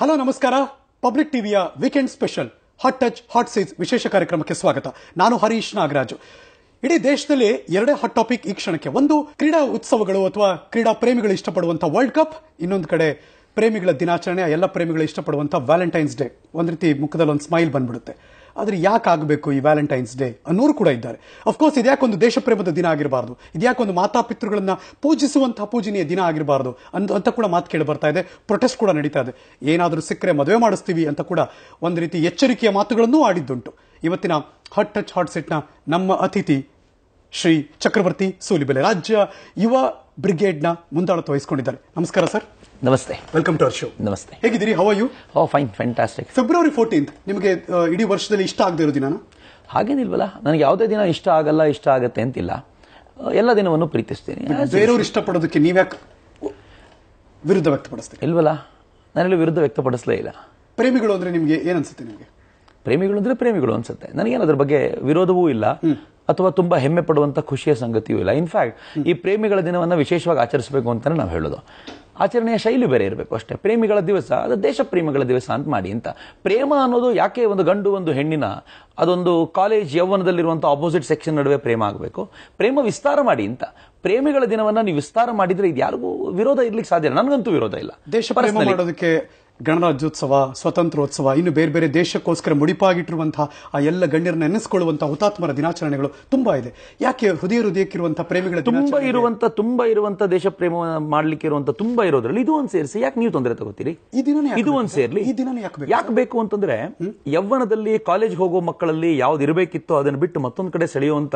Hello ನಮಸ್ಕಾರ. Public ಟಿವಿಯ weekend special hot touch hot seat ವಿಶೇಷ ಕಾರ್ಯಕ್ರಮಕ್ಕೆ ಸ್ವಾಗತ. ನಾನು ಹರೀಶ್ ನಾಗರಾಜು. ಇಡೀ ದೇಶದಲ್ಲಿ ಎರಡೇ ಹಾಟ್ ಟಾಪಿಕ್ ಈ ಕ್ಷಣಕ್ಕೆ. ಒಂದು ಕ್ರೀಡಾ ಉತ್ಸವಗಳು ಅಥವಾ ಕ್ರೀಡಾ ಪ್ರೇಮಿಗಳು ಇಷ್ಟಪಡುವಂತ ವರ್ಲ್ಡ್ ಕಪ್, ಇನ್ನೊಂದು ಕಡೆ ಪ್ರೇಮಿಗಳ ದಿನಾಚರಣೆ, ಎಲ್ಲ ಪ್ರೇಮಿಗಳು ಇಷ್ಟಪಡುವಂತ ವ್ಯಾಲೆಂಟೈನ್ಸ್ ಡೇ. ಒಂದ್ ರೀತಿ ಮುಖದಲ್ಲಿ ಒಂದು ಸ್ಮೈಲ್ ಬಂದ್ಬಿಡುತ್ತೆ. ಆದ್ರೆ ಯಾಕೆ ಆಗಬೇಕು ಈ ವ್ಯಾಲೆಂಟೈನ್ಸ್ ಡೇ ಅನ್ನೋರು ಕೂಡ ಇದ್ದಾರೆ. ಅಫ್ಕೋರ್ಸ್ ಇದ್ಯಾಕೊಂದು ದೇಶ ಪ್ರೇಮದ ದಿನ ಆಗಿರಬಾರ್ದು, ಇದ್ಯಾಕೊಂದು ಮಾತಾಪಿತೃಗಳನ್ನ ಪೂಜಿಸುವಂತಹ ಪೂಜನೀಯ ದಿನ ಆಗಿರಬಾರ್ದು ಅಂತ ಕೂಡ ಮಾತು ಕೇಳಿ ಬರ್ತಾ ಇದೆ. ಪ್ರೊಟೆಸ್ಟ್ ಕೂಡ ನಡೀತಾ ಇದೆ. ಏನಾದರೂ ಸಿಕ್ಕರೆ ಮದುವೆ ಮಾಡಿಸ್ತೀವಿ ಅಂತ ಕೂಡ ಒಂದು ರೀತಿ ಎಚ್ಚರಿಕೆಯ ಮಾತುಗಳನ್ನೂ ಆಡಿದ್ದುಂಟು. ಇವತ್ತಿನ ಹಾಟ್ ಟಚ್ ಹಾಟ್ ಸೆಟ್ನ ನಮ್ಮ ಅತಿಥಿ ಶ್ರೀ ಚಕ್ರವರ್ತಿ ಸೂಲಿಬೆಲೆ, ರಾಜ್ಯ ಯುವ ಬ್ರಿಗೇಡ್ನ ಮುಂದಾಳತ್ವ ವಹಿಸಿಕೊಂಡಿದ್ದಾರೆ. ನಮಸ್ಕಾರ ಸರ್. ನಮಸ್ತೆ, ವೆಲ್ಕಮ್ ಟು ಅವರ್ ಶೋ. ನಮಸ್ತೆ, ಹೇಗಿದ್ದೀರಿ? How are you? Fine, fantastic. February 14 ನಿಮಗೆ ಇಡೀ ವರ್ಷದಲ್ಲಿ ಇಷ್ಟ ಆಗದೆ ಇರೋ ದಿನ? ಹಾಗೇನಿಲ್ವಲ್ಲ, ನನಗೆ ಯಾವುದೇ ದಿನ ಇಷ್ಟ ಆಗಲ್ಲ, ಇಷ್ಟ ಆಗತ್ತೆ ಅಂತಿಲ್ಲ. ಎಲ್ಲ ದಿನವನ್ನು ಪ್ರೀತಿಸ್ತೀನಿ. ಬೇರೆಯವರು ಇಷ್ಟಪಡೋದಕ್ಕೆ ನೀವ್ಯಾಕೆ ವಿರುದ್ಧ ವ್ಯಕ್ತಪಡಿಸ್ತೀರಿ? ಇಲ್ವಲ್ಲ, ನಾನೆಲ್ಲ ವಿರುದ್ಧ ವ್ಯಕ್ತಪಡಿಸಲೇ ಇಲ್ಲ. ಪ್ರೇಮಿಗಳು ಅಂದ್ರೆ ನಿಮ್ಗೆ ಏನ್ ಅನ್ಸುತ್ತೆ? ನಿಮಗೆ ಪ್ರೇಮಿಗಳು ಅಂದ್ರೆ ಪ್ರೇಮಿಗಳು ಅನ್ಸುತ್ತೆ. ನನಗೇನು ಅದ್ರ ಬಗ್ಗೆ ವಿರೋಧವೂ ಇಲ್ಲ ಅಥವಾ ತುಂಬಾ ಹೆಮ್ಮೆ ಪಡುವಂತ ಖುಷಿಯ ಸಂಗತಿಯೂ ಇಲ್ಲ. ಇನ್ಫ್ಯಾಕ್ಟ್ ಈ ಪ್ರೇಮಿಗಳ ದಿನವನ್ನ ವಿಶೇಷವಾಗಿ ಆಚರಿಸಬೇಕು ಅಂತಾನೆ ನಾವು ಹೇಳೋದು. ಆಚರಣೆಯ ಶೈಲಿ ಬೇರೆ ಇರಬೇಕು ಅಷ್ಟೇ. ಪ್ರೇಮಿಗಳ ದಿವಸ ಅದು ದೇಶ ಪ್ರೇಮಿಗಳ ದಿವಸ ಅಂತ ಮಾಡಿ ಅಂತ. ಪ್ರೇಮ ಅನ್ನೋದು ಯಾಕೆ ಒಂದು ಗಂಡು ಒಂದು ಹೆಣ್ಣಿನ ಅದೊಂದು ಕಾಲೇಜ್ ಯೌವನದಲ್ಲಿರುವಂತಹ ಆಪೋಸಿಟ್ ಸೆಕ್ಷನ್ ನಡುವೆ ಪ್ರೇಮ ಆಗಬೇಕು? ಪ್ರೇಮ ವಿಸ್ತಾರ ಮಾಡಿ ಅಂತ. ಪ್ರೇಮಿಗಳ ದಿನವನ್ನ ನೀವು ವಿಸ್ತಾರ ಮಾಡಿದ್ರೆ ಇದು ಯಾರಿಗೂ ವಿರೋಧ ಇರ್ಲಿಕ್ಕೆ ಸಾಧ್ಯ. ನನಗಂತೂ ವಿರೋಧ ಇಲ್ಲ. ದೇಶ ಪ್ರೇಮ ಮಾಡೋದಕ್ಕೆ ಗಣರಾಜ್ಯೋತ್ಸವ, ಸ್ವಾತಂತ್ರ್ಯೋತ್ಸವ, ಇನ್ನು ಬೇರೆ ಬೇರೆ ದೇಶಕ್ಕೋಸ್ಕರ ಮುಡಿಪಾಗಿಟ್ಟಿರುವಂತಹ ಆ ಎಲ್ಲ ಗಣ್ಯರನ್ನ ನೆನೆಸ್ಕೊಳ್ಳುವಂತಹ ಹುತಾತ್ಮರ ದಿನಾಚರಣೆಗಳು ತುಂಬಾ ಇದೆ. ಯಾಕೆ ಹೃದಯಕ್ಕಿರುವಂತಹ ಪ್ರೇಮಿಗಳ ತುಂಬಾ ಇರುವಂತ ದೇಶ ಪ್ರೇಮ ಮಾಡ್ಲಿಕ್ಕೆ ಇರುವಂತ ತುಂಬಾ ಇರೋದ್ರಲ್ಲಿ ಇದು ಒಂದು ಸೇರಿಸಿ ಯಾಕೆ ನೀವು ತೊಂದರೆ ತಗೋತೀರಿ? ಇದು ಒಂದು ಸೇರ್ಲಿ. ಈ ದಿನ ಯಾಕೆ ಬೇಕು ಅಂತಂದ್ರೆ, ಯವ್ವನದಲ್ಲಿ ಕಾಲೇಜ್ ಹೋಗೋ ಮಕ್ಕಳಲ್ಲಿ ಯಾವ್ದು ಇರಬೇಕಿತ್ತೋ ಅದನ್ನು ಬಿಟ್ಟು ಮತ್ತೊಂದು ಕಡೆ ಸೆಳೆಯುವಂತ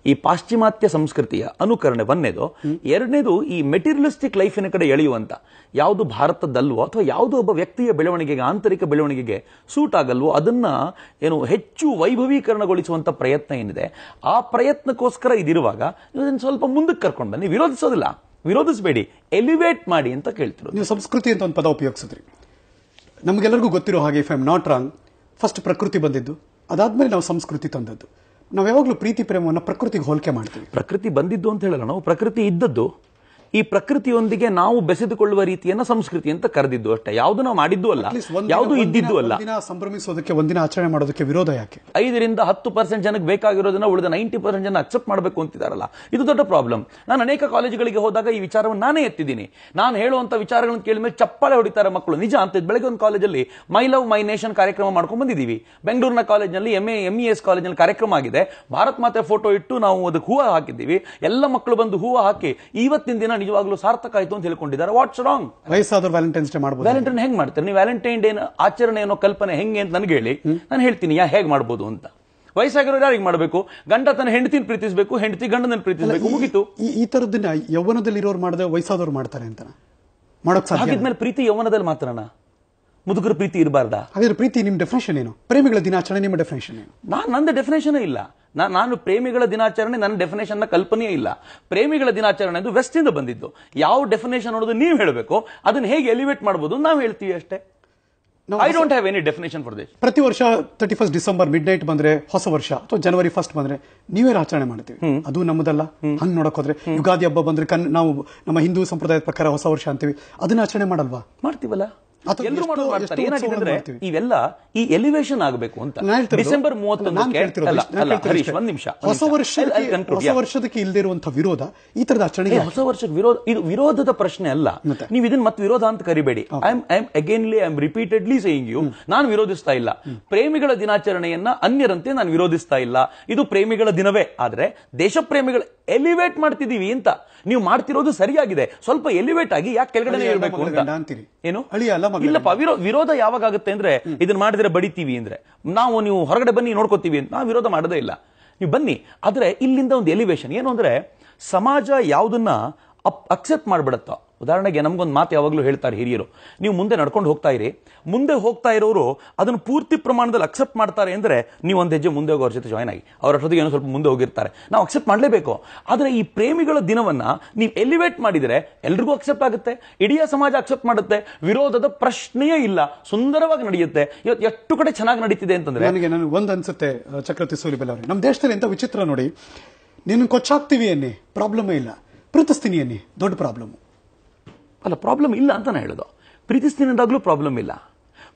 ಈ ಪಾಶ್ಚಿಮಾತ್ಯ ಸಂಸ್ಕೃತಿಯ ಅನುಕರಣೆ ಒಂದನೇದು. ಎರಡನೇದು ಈ ಮೆಟೀರಿಯಲಿಸ್ಟಿಕ್ ಲೈಫಿನ ಕಡೆ ಎಳೆಯುವಂತ ಯಾವುದು ಭಾರತದಲ್ವೋ ಅಥವಾ ಯಾವುದು ಒಬ್ಬ ವ್ಯಕ್ತಿಯ ಬೆಳವಣಿಗೆಗೆ, ಆಂತರಿಕ ಬೆಳವಣಿಗೆಗೆ ಸೂಟ್ ಆಗಲ್ವೋ ಅದನ್ನ ಏನು ಹೆಚ್ಚು ವೈಭವೀಕರಣಗೊಳಿಸುವಂತ ಪ್ರಯತ್ನ ಏನಿದೆ, ಆ ಪ್ರಯತ್ನಕ್ಕೋಸ್ಕರ ಇದಿರುವಾಗ ಇದನ್ನು ಸ್ವಲ್ಪ ಮುಂದಕ್ಕೆ ಕರ್ಕೊಂಡು ಬನ್ನಿ. ವಿರೋಧಿಸೋದಿಲ್ಲ, ವಿರೋಧಿಸಬೇಡಿ, ಎಲಿವೇಟ್ ಮಾಡಿ ಅಂತ ಕೇಳ್ತಿರೋದು. ನೀವು ಸಂಸ್ಕೃತಿ ಅಂತ ಒಂದು ಪದ ಉಪಯೋಗಿಸಿದ್ರಿ. ನಮಗೆಲ್ಲರಿಗೂ ಗೊತ್ತಿರೋ ಹಾಗೆ, if I am not wrong, first ಪ್ರಕೃತಿ ಬಂದಿದ್ದು, ಅದಾದ್ಮೇಲೆ ನಾವು ಸಂಸ್ಕೃತಿ ತಂದದ್ದು. ನಾವು ಯಾವಾಗಲೂ ಪ್ರೀತಿ ಪ್ರೇಮವನ್ನು ಪ್ರಕೃತಿಗೆ ಹೋಲಿಕೆ ಮಾಡ್ತೀವಿ. ಪ್ರಕೃತಿ ಬಂದಿದ್ದು ಅಂತ ಹೇಳಲ್ಲ ನಾವು, ಪ್ರಕೃತಿ ಇದ್ದದ್ದು. ಈ ಪ್ರಕೃತಿಯೊಂದಿಗೆ ನಾವು ಬೆಸೆದುಕೊಳ್ಳುವ ರೀತಿಯನ್ನ ಸಂಸ್ಕೃತಿ ಅಂತ ಕರೆದಿದ್ದು ಅಷ್ಟೇ. ಯಾವುದು ನಾವು ಮಾಡಿದ್ದು ಅಲ್ಲ, ಯಾವುದು ಇದ್ದಿದ್ದು ಅಲ್ಲ. ಸಂಭ್ರಮಿಸೋದಕ್ಕೆ, ಒಂದಿನ ಆಚರಣೆ ಮಾಡೋದಕ್ಕೆ ವಿರೋಧ ಯಾಕೆ? 5% 10% ಜನಕ್ಕೆ ಬೇಕಾಗಿರೋದನ್ನ ಉಳಿದ 90% ಜನ ಅಕ್ಸೆಪ್ಟ್ ಮಾಡಬೇಕು ಅಂತಿದಾರಲ್ಲ, ಇದು ದೊಡ್ಡ ಪ್ರಾಬ್ಲಮ್. ನಾನು ಅನೇಕ ಕಾಲೇಜುಗಳಿಗೆ ಹೋದಾಗ ಈ ವಿಚಾರವನ್ನು ನಾನೇ ಎತ್ತಿದ್ದೀನಿ. ನಾನು ಹೇಳುವಂತ ವಿಚಾರಗಳನ್ನು ಕೇಳಿದ ಮೇಲೆ ಚಪ್ಪಾಳೆ ಹೊಡಿತಾರೆ ಮಕ್ಕಳು. ನಿಜ ಅಂತ. ಬೆಳಗ್ಗೆ ಒಂದು ಕಾಲೇಜಲ್ಲಿ ಮೈ ಲವ್ ಮೈ ನೇಷನ್ ಕಾರ್ಯಕ್ರಮ ಮಾಡ್ಕೊಂಡು ಬಂದಿದ್ದೀವಿ. ಬೆಂಗಳೂರಿನ ಕಾಲೇಜಿನಲ್ಲಿ MES ಕಾಲೇಜಿನಲ್ಲಿ ಕಾರ್ಯಕ್ರಮ ಆಗಿದೆ. ಭಾರತ್ ಮಾತೆ ಫೋಟೋ ಇಟ್ಟು ನಾವು ಅದಕ್ಕೆ ಹೂವು ಹಾಕಿದ್ದೀವಿ. ಎಲ್ಲ ಮಕ್ಕಳು ಬಂದು ಹೂವು ಹಾಕಿ ಇವತ್ತಿನ ದಿನ ನಿಜವಾಗ್ಲೂ ಸಾರ್ಥಕ ಆಯ್ತು ಅಂತ ಹೇಳ್ಕೊಂಡಿದ್ದಾರೆ. What's wrong? ವಯಸ್ಸಾದ್ರು ವ್ಯಾಲೆಂಟೈನ್ಸ್ ಡೇ ಮಾಡಬಹುದು. ವ್ಯಾಲೆಂಟೈನ್ ಹೆಂಗ್ ಮಾಡ್ತಾರೆ ನೀವು? ವ್ಯಾಲೆಂಟೈನ್ ಡೇ ಆಚರಣೆ ಅನ್ನೋ ಕಲ್ಪನೆ ಹೆಂಗೆ ಅಂತ ನನಗೆ ಹೇಳಿ, ನಾನು ಹೇಳ್ತೀನಿ ಹೇಗ್ ಮಾಡ್ಬೋದು ಅಂತ. ವಯಸ್ಸಾಗಿರೋರು ಯಾರಿಗೆ ಮಾಡಬೇಕು? ಗಂಡ ತನ್ನ ಹೆಂಡತಿನ ಪ್ರೀತಿಸಬೇಕು, ಹೆಂಡತಿ ಗಂಡನ ಪ್ರೀತಿಸಬೇಕು, ಮುಗಿತು. ಈ ತರದನ್ನ ಯೌವನದಲ್ಲಿರೋರು ಮಾಡಿದ್ರೆ ವಯಸ್ಸಾದವ್ರು ಮಾಡ್ತಾರೆ ಅಂತ ಮಾಡೋಕ್ ಸಾಧ್ಯ? ಹಾಗಿದ್ಮೇಲೆ ಪ್ರೀತಿ ಯೌವನದಲ್ಲಿ ಮಾತ್ರನಾ? ಮುದುಕರ ಪ್ರೀತಿ ಇರಬಾರ್ದಾ? ಹಾಗಾದ್ರೆ ಪ್ರೀತಿ ನಿಮ್ ಡೆಫಿನೇಷನ್ ಏನು? ಪ್ರೇಮಿಗಳ ದಿನಾಚರಣೆ ನಿಮ್ಮ ಡೆಫಿನೇಷನ್ ಏನು? ನಂದು ಡೆಫಿನೇಷನ್ ಇಲ್ಲ. ನಾನು ಪ್ರೇಮಿಗಳ ದಿನಾಚರಣೆ ನನ್ನ ಡೆಫಿನೇಷನ್ ಕಲ್ಪನೆಯೇ ಇಲ್ಲ. ಪ್ರೇಮಿಗಳ ದಿನಾಚರಣೆ ಅದು ವೆಸ್ಟ್ ಇಂದ ಬಂದಿದ್ದು. ಯಾವ ಡೆಫಿನೇಷನ್ ಅನ್ನೋದು ನೀವು ಹೇಳಬೇಕು, ಅದನ್ನ ಹೇಗೆ ಎಲಿವೇಟ್ ಮಾಡಬಹುದು ನಾವು ಹೇಳ್ತೀವಿ ಅಷ್ಟೇ. I don't have any definition for this. ಪ್ರತಿ ವರ್ಷ 31 ಡಿಸೆಂಬರ್ ಮಿಡ್ ನೈಟ್ ಬಂದ್ರೆ ಹೊಸ ವರ್ಷ, ಅಥವಾ ಜನವರಿ 1 ಬಂದ್ರೆ ನೀವೇ ಆಚರಣೆ ಮಾಡ್ತೀವಿ. ಅದು ನಮ್ಮದಲ್ಲ. ಹಂಗ್ ನೋಡಕ್ ಹೋದ್ರೆ ಯುಗಾದಿ ಹಬ್ಬ ಬಂದ್ರೆ ನಾವು ನಮ್ಮ ಹಿಂದೂ ಸಂಪ್ರದಾಯದ ಪ್ರಕಾರ ಹೊಸ ವರ್ಷ ಅಂತೀವಿ. ಅದನ್ನ ಆಚರಣೆ ಮಾಡಲ್ವಾ? ಮಾಡ್ತೀವಲ್ಲ, ಎಲ್ಲರೂ ಮಾಡ್ತಾರೆ. ಏನಾಗಿದೆ ಅಂದ್ರೆ ಇವೆಲ್ಲ ಈ ಎಲಿವೇಶನ್ ಆಗಬೇಕು ಅಂತ. ಡಿಸೆಂಬರ್ 31 ಒಂದ್ ನಿಮಿಷ, ಹೊಸ ವರ್ಷದಕ್ಕೆ ಇಲ್ಲದಿರುವಂತಹ ವಿರೋಧ ಈ ತರದ ಆಚರಣೆ. ಹೊಸ ವರ್ಷಕ್ಕೆ ವಿರೋಧ, ಇದು ವಿರೋಧದ ಪ್ರಶ್ನೆ ಅಲ್ಲ. ನೀವು ಇದನ್ನ ಮತ್ತೆ ವಿರೋಧ ಅಂತ ಕರಿಬೇಡಿ. I am repeatedly saying you, ನಾನು ವಿರೋಧಿಸ್ತಾ ಇಲ್ಲ. ಪ್ರೇಮಿಗಳ ದಿನಾಚರಣೆಯನ್ನ ಅನ್ಯರಂತೆ ನಾನು ವಿರೋಧಿಸ್ತಾ ಇಲ್ಲ. ಇದು ಪ್ರೇಮಿಗಳ ದಿನವೇ. ಆದ್ರೆ ದೇಶ ಪ್ರೇಮಿಗಳ ಎಲಿವೇಟ್ ಮಾಡ್ತಿದೀವಿ ಅಂತ. ನೀವು ಮಾಡ್ತಿರೋದು ಸರಿಯಾಗಿದೆ, ಸ್ವಲ್ಪ ಎಲಿವೇಟ್ ಆಗಿ ಯಾಕೆ ಕೆಳಗಡೆ ಇರಬೇಕು ಅಂತ. ಏನು ಇಲ್ಲಪ್ಪ, ವಿರೋಧ ಯಾವಾಗ ಆಗುತ್ತೆ ಅಂದ್ರೆ ಇದನ್ನ ಮಾಡಿದ್ರೆ ಬಡಿತೀವಿ ಅಂದ್ರೆ, ನೀವು ಹೊರಗಡೆ ಬನ್ನಿ ನೋಡ್ಕೋತೀವಿ ಅಂತ ನಾವು ವಿರೋಧ ಮಾಡೋದೇ ಇಲ್ಲ. ನೀವು ಬನ್ನಿ, ಆದ್ರೆ ಇಲ್ಲಿಂದ ಒಂದು ಎಲಿವೇಶನ್ ಏನು ಅಂದ್ರೆ, ಸಮಾಜ ಯಾವುದನ್ನ ಅಕ್ಸೆಪ್ಟ್ ಮಾಡ್ಬಿಡತ್ತ. ಉದಾಹರಣೆಗೆ ನಮ್ಗೊಂದು ಮಾತು ಯಾವಾಗಲೂ ಹೇಳ್ತಾರೆ ಹಿರಿಯರು, ನೀವು ಮುಂದೆ ನಡ್ಕೊಂಡು ಹೋಗ್ತಾ ಇರಿ, ಮುಂದೆ ಹೋಗ್ತಾ ಇರೋರು ಅದನ್ನು ಪೂರ್ತಿ ಪ್ರಮಾಣದಲ್ಲಿ ಅಕ್ಸೆಪ್ಟ್ ಮಾಡ್ತಾರೆ ಅಂದ್ರೆ ನೀವು ಒಂದು ಹೆಜ್ಜೆ ಮುಂದೆ ಹೋಗೋರ ಜೊತೆ ಜಾಯ್ನ್ ಆಗಿ. ಅವರ ಅಷ್ಟೊತ್ತಿಗೆ ಏನೋ ಸ್ವಲ್ಪ ಮುಂದೆ ಹೋಗಿರ್ತಾರೆ, ನಾವು ಅಕ್ಸೆಪ್ಟ್ ಮಾಡಲೇಬೇಕು. ಆದ್ರೆ ಈ ಪ್ರೇಮಿಗಳ ದಿನವನ್ನ ನೀವು ಎಲಿವೇಟ್ ಮಾಡಿದ್ರೆ ಎಲ್ರಿಗೂ ಅಕ್ಸೆಪ್ಟ್ ಆಗುತ್ತೆ, ಇಡೀ ಸಮಾಜ ಅಕ್ಸೆಪ್ಟ್ ಮಾಡುತ್ತೆ, ವಿರೋಧದ ಪ್ರಶ್ನೆಯೇ ಇಲ್ಲ, ಸುಂದರವಾಗಿ ನಡೆಯುತ್ತೆ. ಇವತ್ತು ಎಷ್ಟು ಕಡೆ ಚೆನ್ನಾಗಿ ನಡೀತಿದೆ ಅಂತಂದ್ರೆ ನನಗೆ ಒಂದು ಅನ್ಸುತ್ತೆ ಚಕ್ರವರ್ತಿ ಸೂಲಿಬೆಲೆ ಅವರೇ, ನಮ್ಮ ದೇಶದಲ್ಲಿ ಎಂತ ವಿಚಿತ್ರ ನೋಡಿ. ನಿನ್ನ ಕೊಚ್ಚಾಕ್ತಿವಿ ಅನ್ನಿ ಪ್ರಾಬ್ಲಮೇ ಇಲ್ಲ, ಪ್ರೀತಿಸ್ತೀನಿ ಅನ್ನಿ ದೊಡ್ಡ ಪ್ರಾಬ್ಲಮ್ ಅಲ್ಲ. ಪ್ರಾಬ್ಲಮ್ ಇಲ್ಲ ಅಂತ ನಾನು ಹೇಳೋದು. ಪ್ರೀತಿಸ್ತೀನಿ ಅಂದಾಗ್ಲೂ ಪ್ರಾಬ್ಲಮ್ ಇಲ್ಲ.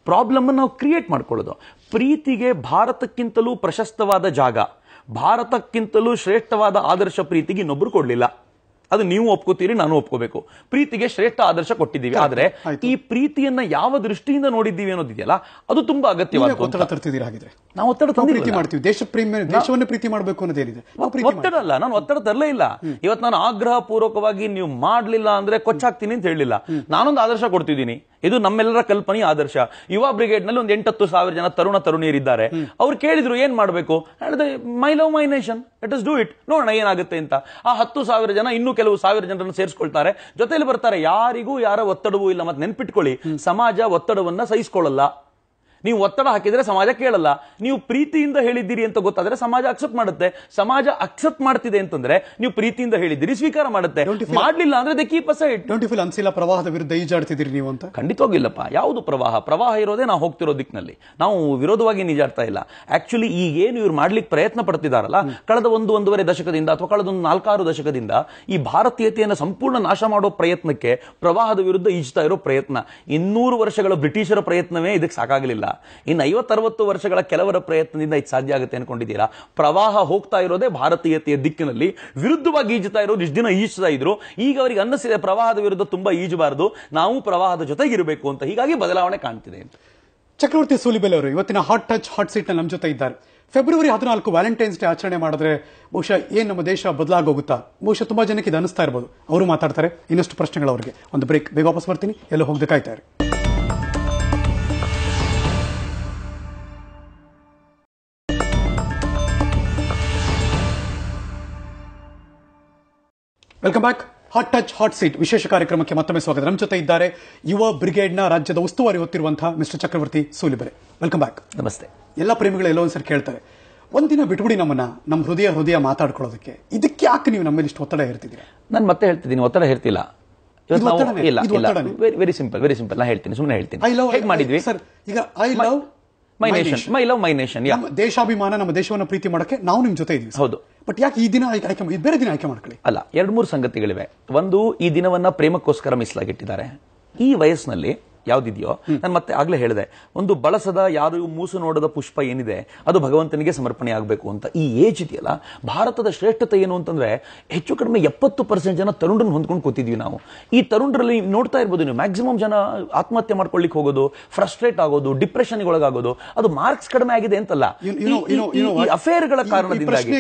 ಪ್ರಾಬ್ಲಮ್ ನಾವು ಕ್ರಿಯೇಟ್ ಮಾಡ್ಕೊಳ್ಳೋದು. ಪ್ರೀತಿಗೆ ಭಾರತಕ್ಕಿಂತಲೂ ಪ್ರಶಸ್ತವಾದ ಜಾಗ, ಭಾರತಕ್ಕಿಂತಲೂ ಶ್ರೇಷ್ಠವಾದ ಆದರ್ಶ ಪ್ರೀತಿಗೆ ಇನ್ನೊಬ್ರು ಕೊಡ್ಲಿಲ್ಲ. ಅದು ನೀವು ಒಪ್ಕೋತೀರಿ, ನಾನು ಒಪ್ಕೋಬೇಕು. ಪ್ರೀತಿಗೆ ಶ್ರೇಷ್ಠ ಆದರ್ಶ ಕೊಟ್ಟಿದ್ದೀವಿ. ಆದ್ರೆ ಈ ಪ್ರೀತಿಯನ್ನ ಯಾವ ದೃಷ್ಟಿಯಿಂದ ನೋಡಿದ್ದೀವಿ ಅನ್ನೋದಿದೆಯಲ್ಲ, ಅದು ತುಂಬಾ ಅಗತ್ಯವಾದ. ಒತ್ತಡ ತರ್ತಿದ್ದೀರಾ ಹಾಗಿದ್ರೆ? ನಾವು ಒತ್ತಡ ಪ್ರೀತಿ ಮಾಡ್ತೀವಿ, ದೇಶವನ್ನೇ ಪ್ರೀತಿ ಮಾಡಬೇಕು ಅನ್ನೋದೇನಿದೆ. ಒತ್ತಡ ಅಲ್ಲ, ನಾನು ಒತ್ತಡ ತರಲೇ ಇಲ್ಲ. ಇವತ್ತು ನಾನು ಆಗ್ರಹ ಪೂರ್ವಕವಾಗಿ ನೀವು ಮಾಡ್ಲಿಲ್ಲ ಅಂದ್ರೆ ಕೊಚ್ಚಾಕ್ತೀನಿ ಅಂತ ಹೇಳಿಲ್ಲ. ನಾನೊಂದು ಆದರ್ಶ ಕೊಡ್ತಿದ್ದೀನಿ. ಇದು ನಮ್ಮೆಲ್ಲರ ಕಲ್ಪನೆಯ ಆದರ್ಶ. ಯುವ ಬ್ರಿಗೇಡ್ ನಲ್ಲಿ ಒಂದು 8-10 ಸಾವಿರ ಜನ ತರುಣ ತರುಣಿಯರಿದ್ದಾರೆ. ಅವ್ರು ಕೇಳಿದ್ರು ಏನ್ ಮಾಡಬೇಕು, ಹೇಳಿದ್ರೆ my love my nation, let us do it, ನೋಡೋಣ ಏನಾಗುತ್ತೆ ಅಂತ. ಆ 10,000 ಜನ ಇನ್ನೂ ಕೆಲವು ಸಾವಿರ ಜನರನ್ನು ಸೇರಿಸ್ಕೊಳ್ತಾರೆ, ಜೊತೆಲಿ ಬರ್ತಾರೆ. ಯಾರಿಗೂ ಯಾರ ಒತ್ತಡವೂ ಇಲ್ಲ. ಮತ್ತೆ ನೆನ್ಪಿಟ್ಕೊಳ್ಳಿ, ಸಮಾಜ ಒತ್ತಡವನ್ನ ಸಹಿಸಿಕೊಳ್ಳಲ್ಲ. ನೀವು ಒತ್ತಡ ಹಾಕಿದ್ರೆ ಸಮಾಜ ಕೇಳಲ್ಲ. ನೀವು ಪ್ರೀತಿಯಿಂದ ಹೇಳಿದ್ದೀರಿ ಅಂತ ಗೊತ್ತಾದ್ರೆ ಸಮಾಜ ಅಕ್ಸೆಪ್ಟ್ ಮಾಡುತ್ತೆ. ಸಮಾಜ ಅಕ್ಸೆಪ್ಟ್ ಮಾಡ್ತಿದೆ ಅಂತಂದ್ರೆ ನೀವು ಪ್ರೀತಿಯಿಂದ ಹೇಳಿದ್ದೀರಿ, ಸ್ವೀಕಾರ ಮಾಡುತ್ತೆ. ಮಾಡ್ಲಿಲ್ಲ ಅಂದ್ರೆ they keep aside. Don't you feel ಅನ್ಸಿಲ್ಲ ಪ್ರವಾಹದ ವಿರುದ್ಧ ಈಜಾಡ್ತಿದ್ದೀರಿ ನೀವು ಅಂತ? ಖಂಡಿತವಾಗಿಲ್ಲಪ್ಪ. ಯಾವುದು ಪ್ರವಾಹ ಇರೋದೇ ನಾವು ಹೋಗ್ತಿರೋ ದಿಕ್ಕಿನಲ್ಲಿ. ನಾವು ವಿರೋಧವಾಗಿ ಈಜಾಡ್ತಾ ಇಲ್ಲ. ಆಕ್ಚುಲಿ ಈಗೇನು ಇವ್ರು ಮಾಡ್ಲಿಕ್ಕೆ ಪ್ರಯತ್ನ ಪಡ್ತಿದಾರಲ್ಲ, ಕಳೆದ 1-1.5 ದಶಕದಿಂದ ಅಥವಾ ಕಳೆದ 4-6 ದಶಕದಿಂದ ಈ ಭಾರತೀಯತೆಯನ್ನು ಸಂಪೂರ್ಣ ನಾಶ ಮಾಡೋ ಪ್ರಯತ್ನಕ್ಕೆ ಪ್ರವಾಹದ ವಿರುದ್ಧ ಈಜ್ತಾ ಇರೋ ಪ್ರಯತ್ನ. 200 ವರ್ಷಗಳ ಬ್ರಿಟಿಷರ ಪ್ರಯತ್ನವೇ ಇದಕ್ಕೆ ಸಾಕಾಗಲಿಲ್ಲ. ಇನ್ನು 50-60 ವರ್ಷಗಳ ಕೆಲವರ ಪ್ರಯತ್ನದಿಂದ ಇದು ಸಾಧ್ಯ ಆಗುತ್ತೆ ಅನ್ಕೊಂಡಿದ್ದೀರಾ? ಪ್ರವಾಹ ಹೋಗ್ತಾ ಇರೋದೇ ಭಾರತೀಯತೆಯ ದಿಕ್ಕಿನಲ್ಲಿ. ವಿರುದ್ಧವಾಗಿ ಈಜುತ್ತಾ ಇರೋದು ಇಷ್ಟು ದಿನ ಈಜ್ತಾ ಇದ್ರು. ಈಗ ಅವರಿಗೆ ಅನ್ನಿಸಿದೆ ಪ್ರವಾಹದ ವಿರುದ್ಧ ತುಂಬಾ ಈಜಬಾರದು, ನಾವು ಪ್ರವಾಹದ ಜೊತೆಗಿರಬೇಕು ಅಂತ. ಹೀಗಾಗಿ ಬದಲಾವಣೆ ಕಾಣ್ತಿದೆ ಅಂತ. ಚಕ್ರವರ್ತಿ ಸೂಲಿಬೆಲೆ ಅವರು ಇವತ್ತಿನ ಹಾಟ್ ಟಚ್ ಹಾಟ್ ಸೀಟ್ ನಮ್ಮ ಜೊತೆ ಇದ್ದಾರೆ. ಫೆಬ್ರವರಿ 14 ವ್ಯಾಲೆಂಟೈನ್ಸ್ ಡೇ ಆಚರಣೆ ಮಾಡಿದ್ರೆ ಬಹುಶಃ ಏನ್ ನಮ್ಮ ದೇಶ ಬದಲಾಗೋಗುತ್ತಾ? ಬಹುಶಃ ತುಂಬಾ ಜನಕ್ಕೆ ಇದು ಅನಿಸ್ತಾ ಇರಬಹುದು. ಅವರು ಮಾತಾಡ್ತಾರೆ. ಇನ್ನಷ್ಟು ಪ್ರಶ್ನೆಗಳು ಅವರಿಗೆ. ಒಂದು ಬ್ರೇಕ್, ಬೇಗ ವಾಪಸ್ ಬರ್ತೀನಿ. ಎಲ್ಲೋ ಹೋಗದೆ ಕಾಯ್ತಾ ಇರಿ. Welcome back. Hot touch hot seat ವಿಶೇಷ ಕಾರ್ಯಕ್ರಮಕ್ಕೆ ಮತ್ತೊಮ್ಮೆ ಸ್ವಾಗತ. ನಮ್ಮ ಜೊತೆ ಇದ್ದಾರೆ ಯುವ ಬ್ರಿಗೇಡ್ನ ರಾಜ್ಯದ ಉಸ್ತುವಾರಿ ಹೊತ್ತಿರುವಂತಹ mister Chakravarthy Sulibele. Welcome back. ನಮಸ್ತೆ. ಎಲ್ಲ ಪ್ರೇಮಿಗಳು ಎಲ್ಲೋ ಒಂದ್ಸರಿ ಕೇಳ್ತಾರೆ, ಒಂದಿನ ಬಿಟ್ಬಿಡಿ ನಮ್ಮನ್ನ, ನಮ್ಮ ಹೃದಯ ಮಾತಾಡ್ಕೊಳ್ಳೋದಕ್ಕೆ. ಇದಕ್ಕೆ ಯಾಕೆ ನೀವು ನಮ್ಮ ಮೇಲೆ ಇಷ್ಟು ಒತ್ತಡ ಹೇರ್ತಿದ್ದೀರಾ? ನಾನು ಮತ್ತೆ ಹೇಳ್ತಿದ್ದೀನಿ, ಒತ್ತಡ ಹೇರ್ತಿಲ್ಲ. ವೆರಿ ಸಿಂಪಲ್ ನಾ ಹೇಳ್ತೀನಿ, ಸುಮ್ಮನೆ ಹೇಳ್ತೀನಿ. ಹೇಗೆ ಮಾಡಿದ್ವಿ ಸರ್? ಈಗ ಐ ಲವ್ ಮೈ ನೇಷನ್, ದೇಶಾಭಿಮಾನ, ನಮ್ಮ ದೇಶವನ್ನು ಪ್ರೀತಿ ಮಾಡಕ್ಕೆ ನಾವು ನಿಮ್ ಜೊತೆ ಇದೀವಿ. ಹೌದು. ಬಟ್ ಯಾಕೆ ಈ ದಿನ ಬೇರೆ ದಿನ ಆಯ್ಕೆ ಮಾಡ್ಕೊಳ್ಳಿ? ಅಲ್ಲ, 2-3 ಸಂಗತಿಗಳಿವೆ. ಒಂದು, ಈ ದಿನವನ್ನ ಪ್ರೇಮಕ್ಕೋಸ್ಕರ ಮೀಸಲಾಗಿಟ್ಟಿದ್ದಾರೆ. ಈ ವಯಸ್ಸಿನಲ್ಲಿ ಯಾವ್ದಿದೆಯೋ, ನಾನು ಮತ್ತೆ ಆಗ್ಲೇ ಹೇಳಿದೆ, ಒಂದು ಬಳಸದ ಯಾರು ಮೂಸು ನೋಡದ ಪುಷ್ಪ ಏನಿದೆ ಅದು ಭಗವಂತನಿಗೆ ಸಮರ್ಪಣೆ ಆಗಬೇಕು ಅಂತ. ಈ ಏಜ್ ಇದೆಯಲ್ಲ, ಭಾರತದ ಶ್ರೇಷ್ಠತೆ ಏನು ಅಂತಂದ್ರೆ ಹೆಚ್ಚು ಕಡಿಮೆ 70% ಜನ ತರುಣರನ್ನು ಹೊಂದ್ಕೊಂಡು ಕೂತಿದ್ವಿ ನಾವು. ಈ ತರುಣರಲ್ಲಿ ನೋಡ್ತಾ ಇರ್ಬೋದು ನೀವು, ಮ್ಯಾಕ್ಸಿಮಮ್ ಜನ ಆತ್ಮಹತ್ಯೆ ಮಾಡ್ಕೊಳ್ಳಿಕ್ಕೆ ಹೋಗೋದು, ಫ್ರಸ್ಟ್ರೇಟ್ ಆಗೋದು, ಡಿಪ್ರೆಷನ್ ಒಳಗಾಗೋದು, ಅದು ಮಾರ್ಕ್ಸ್ ಕಡಿಮೆ ಆಗಿದೆ ಅಂತಲ್ಲ, ಅಫೇರ್ಗಳ ಕಾರಣದಿಂದಾಗಿ.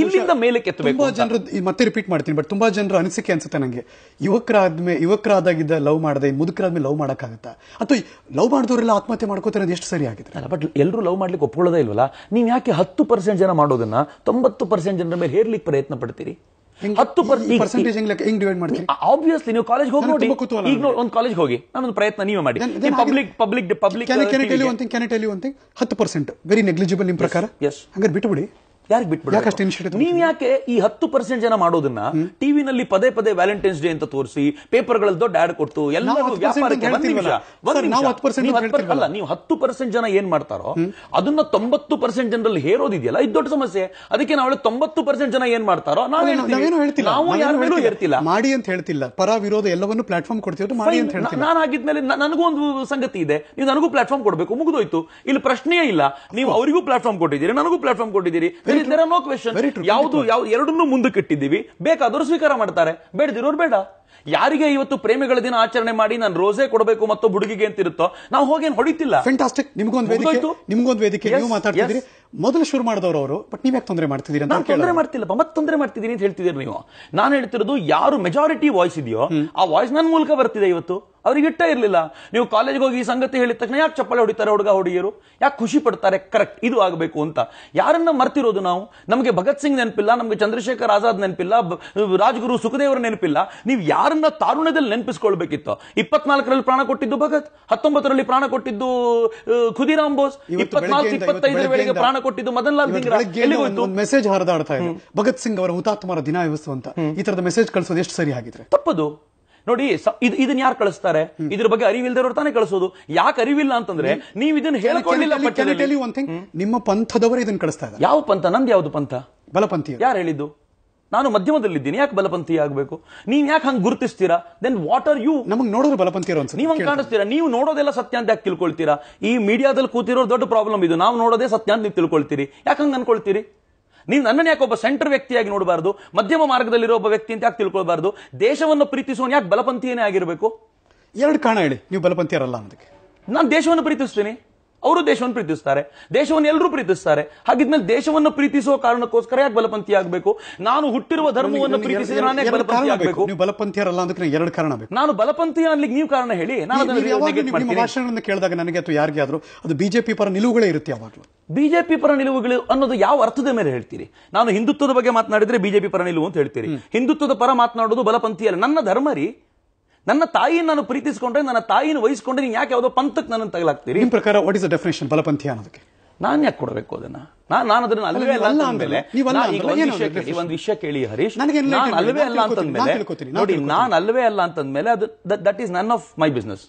ಇಲ್ಲಿಂದ ಮೇಲೆ ಕೆತ್ತಬೇಕು. ತುಂಬಾ ಜನರು, ಮತ್ತೆ ರಿಪೀಟ್ ಮಾಡ್ತೀನಿ, ಬಟ್ ತುಂಬಾ ಜನರ ಅನಿಸಿಕೆ ಅನ್ಸುತ್ತೆ ನಂಗೆ, ಯುವಕರಾದಾಗಿದ್ದ ಲವ್ ಮಾಡದೆ ಮುದುಕರಾದ್ಮೇಲೆ ಲವ್ ಮಾಡಕ್ಕಾಗತ್ತಾ? ಅಥವಾ ಲವ್ ಮಾಡಿದವರೆಲ್ಲ ಆತ್ಮಹತ್ಯೆ ಮಾಡ್ಕೋತಾರೆ, ಎಷ್ಟು ಸರಿ ಆಗಿದೆ? ಬಟ್ ಎಲ್ಲರೂ ಲವ್ ಮಾಡ್ಲಿಕ್ಕೆ ಒಪ್ಕೊಳ್ಳೋದೇ ಇಲ್ವಲ್ಲ. ನೀವು ಯಾಕೆ 10% ಜನ ಮಾಡೋದನ್ನ 90% ಜನರ ಮೇಲೆ ಹೇರ್ಲಿಕ್ಕೆ ಪ್ರಯತ್ನ ಪಡ್ತೀರಿ? 10% ಆಬ್ವಿಯಸ್ಲಿ ನೀವು ಕಾಲೇಜ್ ಹೋಗಿ ನೋಡಿ. ಈಗ ಒಂದು ಕಾಲೇಜ್ ಹೋಗಿ, ನಾನೊಂದು ಪ್ರಯತ್ನ ನೀವೇ ಮಾಡಿ. ಪಬ್ಲಿಕ್ 10% ವೆರಿ ನೆಗ್ಲಿಜಿಬಲ್ ನಿಮ್ ಪ್ರಕಾರ? ಹಂಗಾರೆ ಬಿಟ್ಟುಬಿಡಿ. ಯಾರಿಗೆ ಬಿಟ್ಬಿಡಿ? ನೀವ್ ಯಾಕೆ ಈ 10% ಜನ ಮಾಡೋದನ್ನ ಟಿವಿನಲ್ಲಿ ಪದೇ ವ್ಯಾಲೆಂಟೈನ್ಸ್ ಡೇ ಅಂತ ತೋರಿಸಿ, ಪೇಪರ್ಗಳಲ್ಲಿ ದೊಡ್ಡ ಆಡ್ ಕೊಟ್ಟು ಎಲ್ಲರೂ ವ್ಯಾಪಾರಕ್ಕೆ ಅಲ್ಲ, ನೀವು 10% ಜನ ಏನ್ ಮಾಡ್ತಾರೋ ಅದನ್ನ 90% ಜನರಲ್ಲಿ ಹೇರೋದಿದೆಯಲ್ಲ, ಇದು ದೊಡ್ಡ ಸಮಸ್ಯೆ. ಅದಕ್ಕೆ ನಾವು 90% ಜನ ಏನ್ ಮಾಡ್ತಾರೋ ನಾವೇನು ಹೇಳ್ತಿಲ್ಲ, ನಾವು ಯಾರ ಮೇಲೂ ಹೇಳ್ತಿಲ್ಲ, ಮಾಡಿ ಅಂತ ಹೇಳ್ತಿಲ್ಲ. ಪರ ವಿರೋಧ ಎಲ್ಲವನ್ನೂ ಪ್ಲಾಟ್ಫಾರ್ಮ್ ಕೊಡ್ತೀವಿ, ಮಾಡಿ ಅಂತ ಹೇಳ್ತೀನಿ. ನಾನು ಆಗಿದ್ಮೇಲೆ ನನಗೂ ಒಂದು ಸಂಗತಿ ಇದೆ, ನೀವು ನನಗೂ ಪ್ಲಾಟ್ಫಾರ್ಮ್ ಕೊಡಬೇಕು, ಮುಗಿದೋಯ್ತು. ಇಲ್ಲಿ ಪ್ರಶ್ನೆಯೇ ಇಲ್ಲ. ನೀವು ಅವರಿಗೂ ಪ್ಲಾಟ್ಫಾರ್ಮ್ ಕೊಟ್ಟಿದ್ದೀರಿ, ನನಗೂ ಪ್ಲಾಟ್ಫಾರ್ಮ್ ಕೊಟ್ಟಿದ್ದೀರಿ. No question. ಯಾವುದು ಎರಡನ್ನೂ ಮುಂದಕ್ಕೆ ಇಟ್ಟಿದ್ದೀವಿ. ಬೇಕಾದವರು ಸ್ವೀಕಾರ ಮಾಡ್ತಾರೆ, ಬೇಡದಿರೋರು ಬೇಡ. ಯಾರಿಗೆ ಇವತ್ತು ಪ್ರೇಮಿಗಳ ದಿನ ಆಚರಣೆ ಮಾಡಿ ನಾನು ರೋಸೆ ಕೊಡಬೇಕು ಮತ್ತು ಹುಡುಗಿಗೆ ಅಂತ ಇರುತ್ತೋ, ನಾವು ಹೋಗೇನು ಹೊಡಿತಿಲ್ಲ. ಫ್ಯಾಂಟಾಸ್ಟಿಕ್. ನಿಮ್ಗೊಂದು ವೇದಿಕೆ, ನೀವು ಮಾತಾಡ್ತಿದ್ದೀರಿ. ಮೊದಲು ಶುರು ಮಾಡಿದವರು ಅವರು, ಬಟ್ ನೀವ್ ಯಾಕೆ ತೊಂದರೆ ಮಾಡ್ತಿದ್ದೀರಿ? ನಾನು ತೊಂದರೆ ಮಾಡ್ತಿಲ್ಲ, ಮತ್ತೆ ತೊಂದರೆ ಮಾಡ್ತಿದ್ದೀನಿ ಅಂತ ಹೇಳ್ತಿದ್ದೀರಿ ನೀವು. ನಾನು ಹೇಳ್ತಿರೋದು, ಯಾರು ಮೆಜಾರಿಟಿ ವಾಯ್ಸ್ ಇದೆಯೋ ಆ ವಾಯ್ಸ್ ನನ್ನ ಮೂಲಕ ಬರ್ತಿದೆ. ಇವತ್ತು ಅವ್ರಿಗೆ ಇಟ್ಟ ಇರಲಿಲ್ಲ. ನೀವು ಕಾಲೇಜ್ಗೆ ಹೋಗಿ ಈ ಸಂಗತಿ ಹೇಳಿದ ತಕ್ಷಣ ಯಾಕೆ ಚಪ್ಪಳೆ ಹೊಡಿತಾರೆ ಹುಡುಗಿಯರು, ಯಾಕೆ ಖುಷಿ ಪಡ್ತಾರೆ? ಕರೆಕ್ಟ್, ಇದು ಆಗಬೇಕು ಅಂತ. ಯಾರನ್ನ ಮರ್ತಿರೋದು ನಾವು? ನಮಗೆ ಭಗತ್ ಸಿಂಗ್ ನೆನಪಿಲ್ಲ, ನಮಗೆ ಚಂದ್ರಶೇಖರ್ ಆಜಾದ್ ನೆನಪಿಲ್ಲ, ರಾಜ್ಗುರು ಸುಖದೇವರ ನೆನಪಿಲ್ಲ. ನೀವು ಯಾರನ್ನ ತಾರುಣ್ಯದಲ್ಲಿ ನೆನಪಿಸ್ಕೊಳ್ಬೇಕಿತ್ತು? 24ರಲ್ಲಿ ಪ್ರಾಣ ಕೊಟ್ಟಿದ್ದು ಭಗತ್, 19ರಲ್ಲಿ ಪ್ರಾಣ ಕೊಟ್ಟಿದ್ದು ಖುದಿರಾಮ್ ಬೋಸ್, 24-25 ವೇಳೆಗೆ ಪ್ರಾಣ ಕೊಟ್ಟಿದ್ದು ಮದನ್ ಲಾಲ್ ಧಿಂಗ್ರಾ. ಮೆಸೇಜ್ ಹರಿದಾಡ್ತಾ ಇದೆ, ಭಗತ್ ಸಿಂಗ್ ಅವರ ಹುತಾತ್ಮರ ದಿನಾಚರಣೆ ಅಂತ. ಈ ತರದ ಮೆಸೇಜ್ ಕಳಿಸೋದು ಎಷ್ಟು ಸರಿ ಆಗಿದ್ರೆ? ತಪ್ಪದು. ನೋಡಿ, ಇದನ್ನ ಯಾರು ಕಳಿಸ್ತಾರೆ? ಇದ್ರ ಬಗ್ಗೆ ಅರಿವಿಲ್ದವರು ತಾನೇ ಕಳಿಸೋದು. ಯಾಕೆ ಅರಿವಿಲ್ಲ ಅಂತಂದ್ರೆ ನೀವು ಇದನ್ನ ಹೇಳ್ಕೊಳ್ಳಿಲ್ಲ. ನಿಮ್ಮ ಪಂಥದವರು ಇದನ್ನ ಕಳಿಸ್ತಾ ಇದ್ದಾರೆ. ಯಾವ ಪಂಥ? ನಂದು ಯಾವ್ದು ಪಂಥ? ಬಲಪಂಥಿ. ಯಾರು ಹೇಳಿದ್ದು? ನಾನು ಮಧ್ಯಮದಲ್ಲಿದ್ದೀನಿ, ಯಾಕೆ ಬಲಪಂಥಿ ಆಗಬೇಕು? ನೀವ್ ಯಾಕೆ ಹಂಗೆ ಗುರುತಿಸ್ತೀರಾ? Then what are you? ನಮಗೆ ನೋಡಿದ್ರೆ ಬಲಪಂಥೀಯರು ಅನ್ಸುತ್ತೆ. ನೀವು ಹಂಗೆ ಕಾಣಿಸ್ತೀರಾ? ನೀವು ನೋಡೋದೆಲ್ಲ ಸತ್ಯ ಅಂತ ಯಾಕೆ ತಿಳ್ಕೊಳ್ತೀರಾ? ಈ ಮೀಡಿಯಾದಲ್ಲಿ ಕೂತಿರೋ ದೊಡ್ಡ ಪ್ರಾಬ್ಲಮ್ ಇದು. ನಾವು ನೋಡೋದೇ ಸತ್ಯ ಅಂತ ನೀವು ತಿಳ್ಕೊಳ್ತೀರಿ. ಯಾಕೆ ಹಂಗೆ ಅನ್ಕೊಳ್ತೀರಿ? ನೀವು ನನ್ನನ್ನು ಯಾಕೆ ಒಬ್ಬ ಸೆಂಟರ್ ವ್ಯಕ್ತಿಯಾಗಿ ನೋಡಬಾರ್ದು? ಮಧ್ಯಮ ಮಾರ್ಗದಲ್ಲಿರೋ ಒಬ್ಬ ವ್ಯಕ್ತಿ ಅಂತ ಯಾಕೆ ತಿಳ್ಕೊಳ್ಬಾರ್ದು? ದೇಶವನ್ನು ಪ್ರೀತಿಸುವ ಯಾಕೆ ಬಲಪಂಥೀಯನೇ ಆಗಿರಬೇಕು? ಎರಡು ಕಾರಣ ಹೇಳಿ ನೀವು ಬಲಪಂಥೀಯರಲ್ಲ ಅನ್ನೋದಕ್ಕೆ. ನಾನು ದೇಶವನ್ನು ಪ್ರೀತಿಸ್ತೀನಿ, ಅವರು ದೇಶವನ್ನು ಪ್ರೀತಿಸ್ತಾರೆ, ದೇಶವನ್ನು ಎಲ್ಲರೂ ಪ್ರೀತಿಸ್ತಾರೆ. ಹಾಗಿದ್ಮೇಲೆ ದೇಶವನ್ನು ಪ್ರೀತಿಸುವ ಕಾರಣಕ್ಕೋಸ್ಕರ ಯಾಕೆ ಬಲಪಂಥಿ ಆಗಬೇಕು? ನಾನು ಹುಟ್ಟಿರುವ ಧರ್ಮವನ್ನು ಪ್ರೀತಿಸಿದ್ರೆ ನಾನೇ ಬಲಪಂಥಿ ಆಗಬೇಕು? ನೀವು ಬಲಪಂಥೀಯರಲ್ಲ ಅದಕ್ಕೆ ಎರಡು ಕಾರಣ ಬೇಕು. ನಾನು ಬಲಪಂಥಿ ಅನ್ಲಿಕ್ಕೆ ನೀವು ಕಾರಣ ಹೇಳಿ. ನಿಮ್ಮ ಭಾಷಣವನ್ನು ಕೇಳಿದಾಗ ನನಗೆ ಅಥವಾ ಯಾರಿಗೆ ಆದ್ರೂ ಅದು ಬಿಜೆಪಿ ಪರ ನಿಲುವುಗಳೇ ಇರುತ್ತೆ ಯಾವಾಗಲೂ. ಬಿಜೆಪಿ ಪರ ನಿಲುವುಗಳು ಅನ್ನೋದು ಯಾವ ಅರ್ಥದ ಮೇಲೆ ಹೇಳ್ತೀರಿ? ನಾನು ಹಿಂದುತ್ವದ ಬಗ್ಗೆ ಮಾತನಾಡಿದ್ರೆ ಬಿಜೆಪಿ ಪರ ನಿಲುವು ಅಂತ ಹೇಳ್ತೀರಿ. ಹಿಂದುತ್ವದ ಪರ ಮಾತನಾಡೋದು ಬಲಪಂಥಿ ಅಲ್ಲ. ನನ್ನ ಧರ್ಮ ರೀ, ನನ್ನ ತಾಯಿನ ನಾನು ಪ್ರೀತಿಸಿಕೊಂಡ್ರೆ, ನನ್ನ ತಾಯಿನ ವಹಿಸಿಕೊಂಡ್ರೆ ನೀವು ಯಾಕೆ ಯಾವುದೋ ಪಂಥಕ್ಕೆ ನನ್ನ ತಗಲಾಗ್ತೀರಿ? ನಿಮ್ಮ ಪ್ರಕಾರ ವಾಟ್ ಇಸ್ ದ ಡೆಫಿನೇಷನ್ ಬಲಪಂಥಿ ಅನ್ನೋದಕ್ಕೆ? ನಾನು ಯಾಕೆ ಕೊಡಬೇಕು ಅದನ್ನ? ನಾನು ಅದನ್ನ ಅಲ್ವೇ ಅಲ್ಲ ಅಂತಂದ್ಮೇಲೆ ಒಂದು ವಿಷಯ ಕೇಳಿ ಹರೀಶ್, ನಾನು ಅಲ್ವೇ ಅಲ್ಲ ಅಂತಂದ್ಮೇಲೆ ನೋಡಿ, ನಾನು ಅಲ್ವೇ ಅಲ್ಲ ಅಂತಂದ್ಮೇಲೆ ಅದು that is none of my business.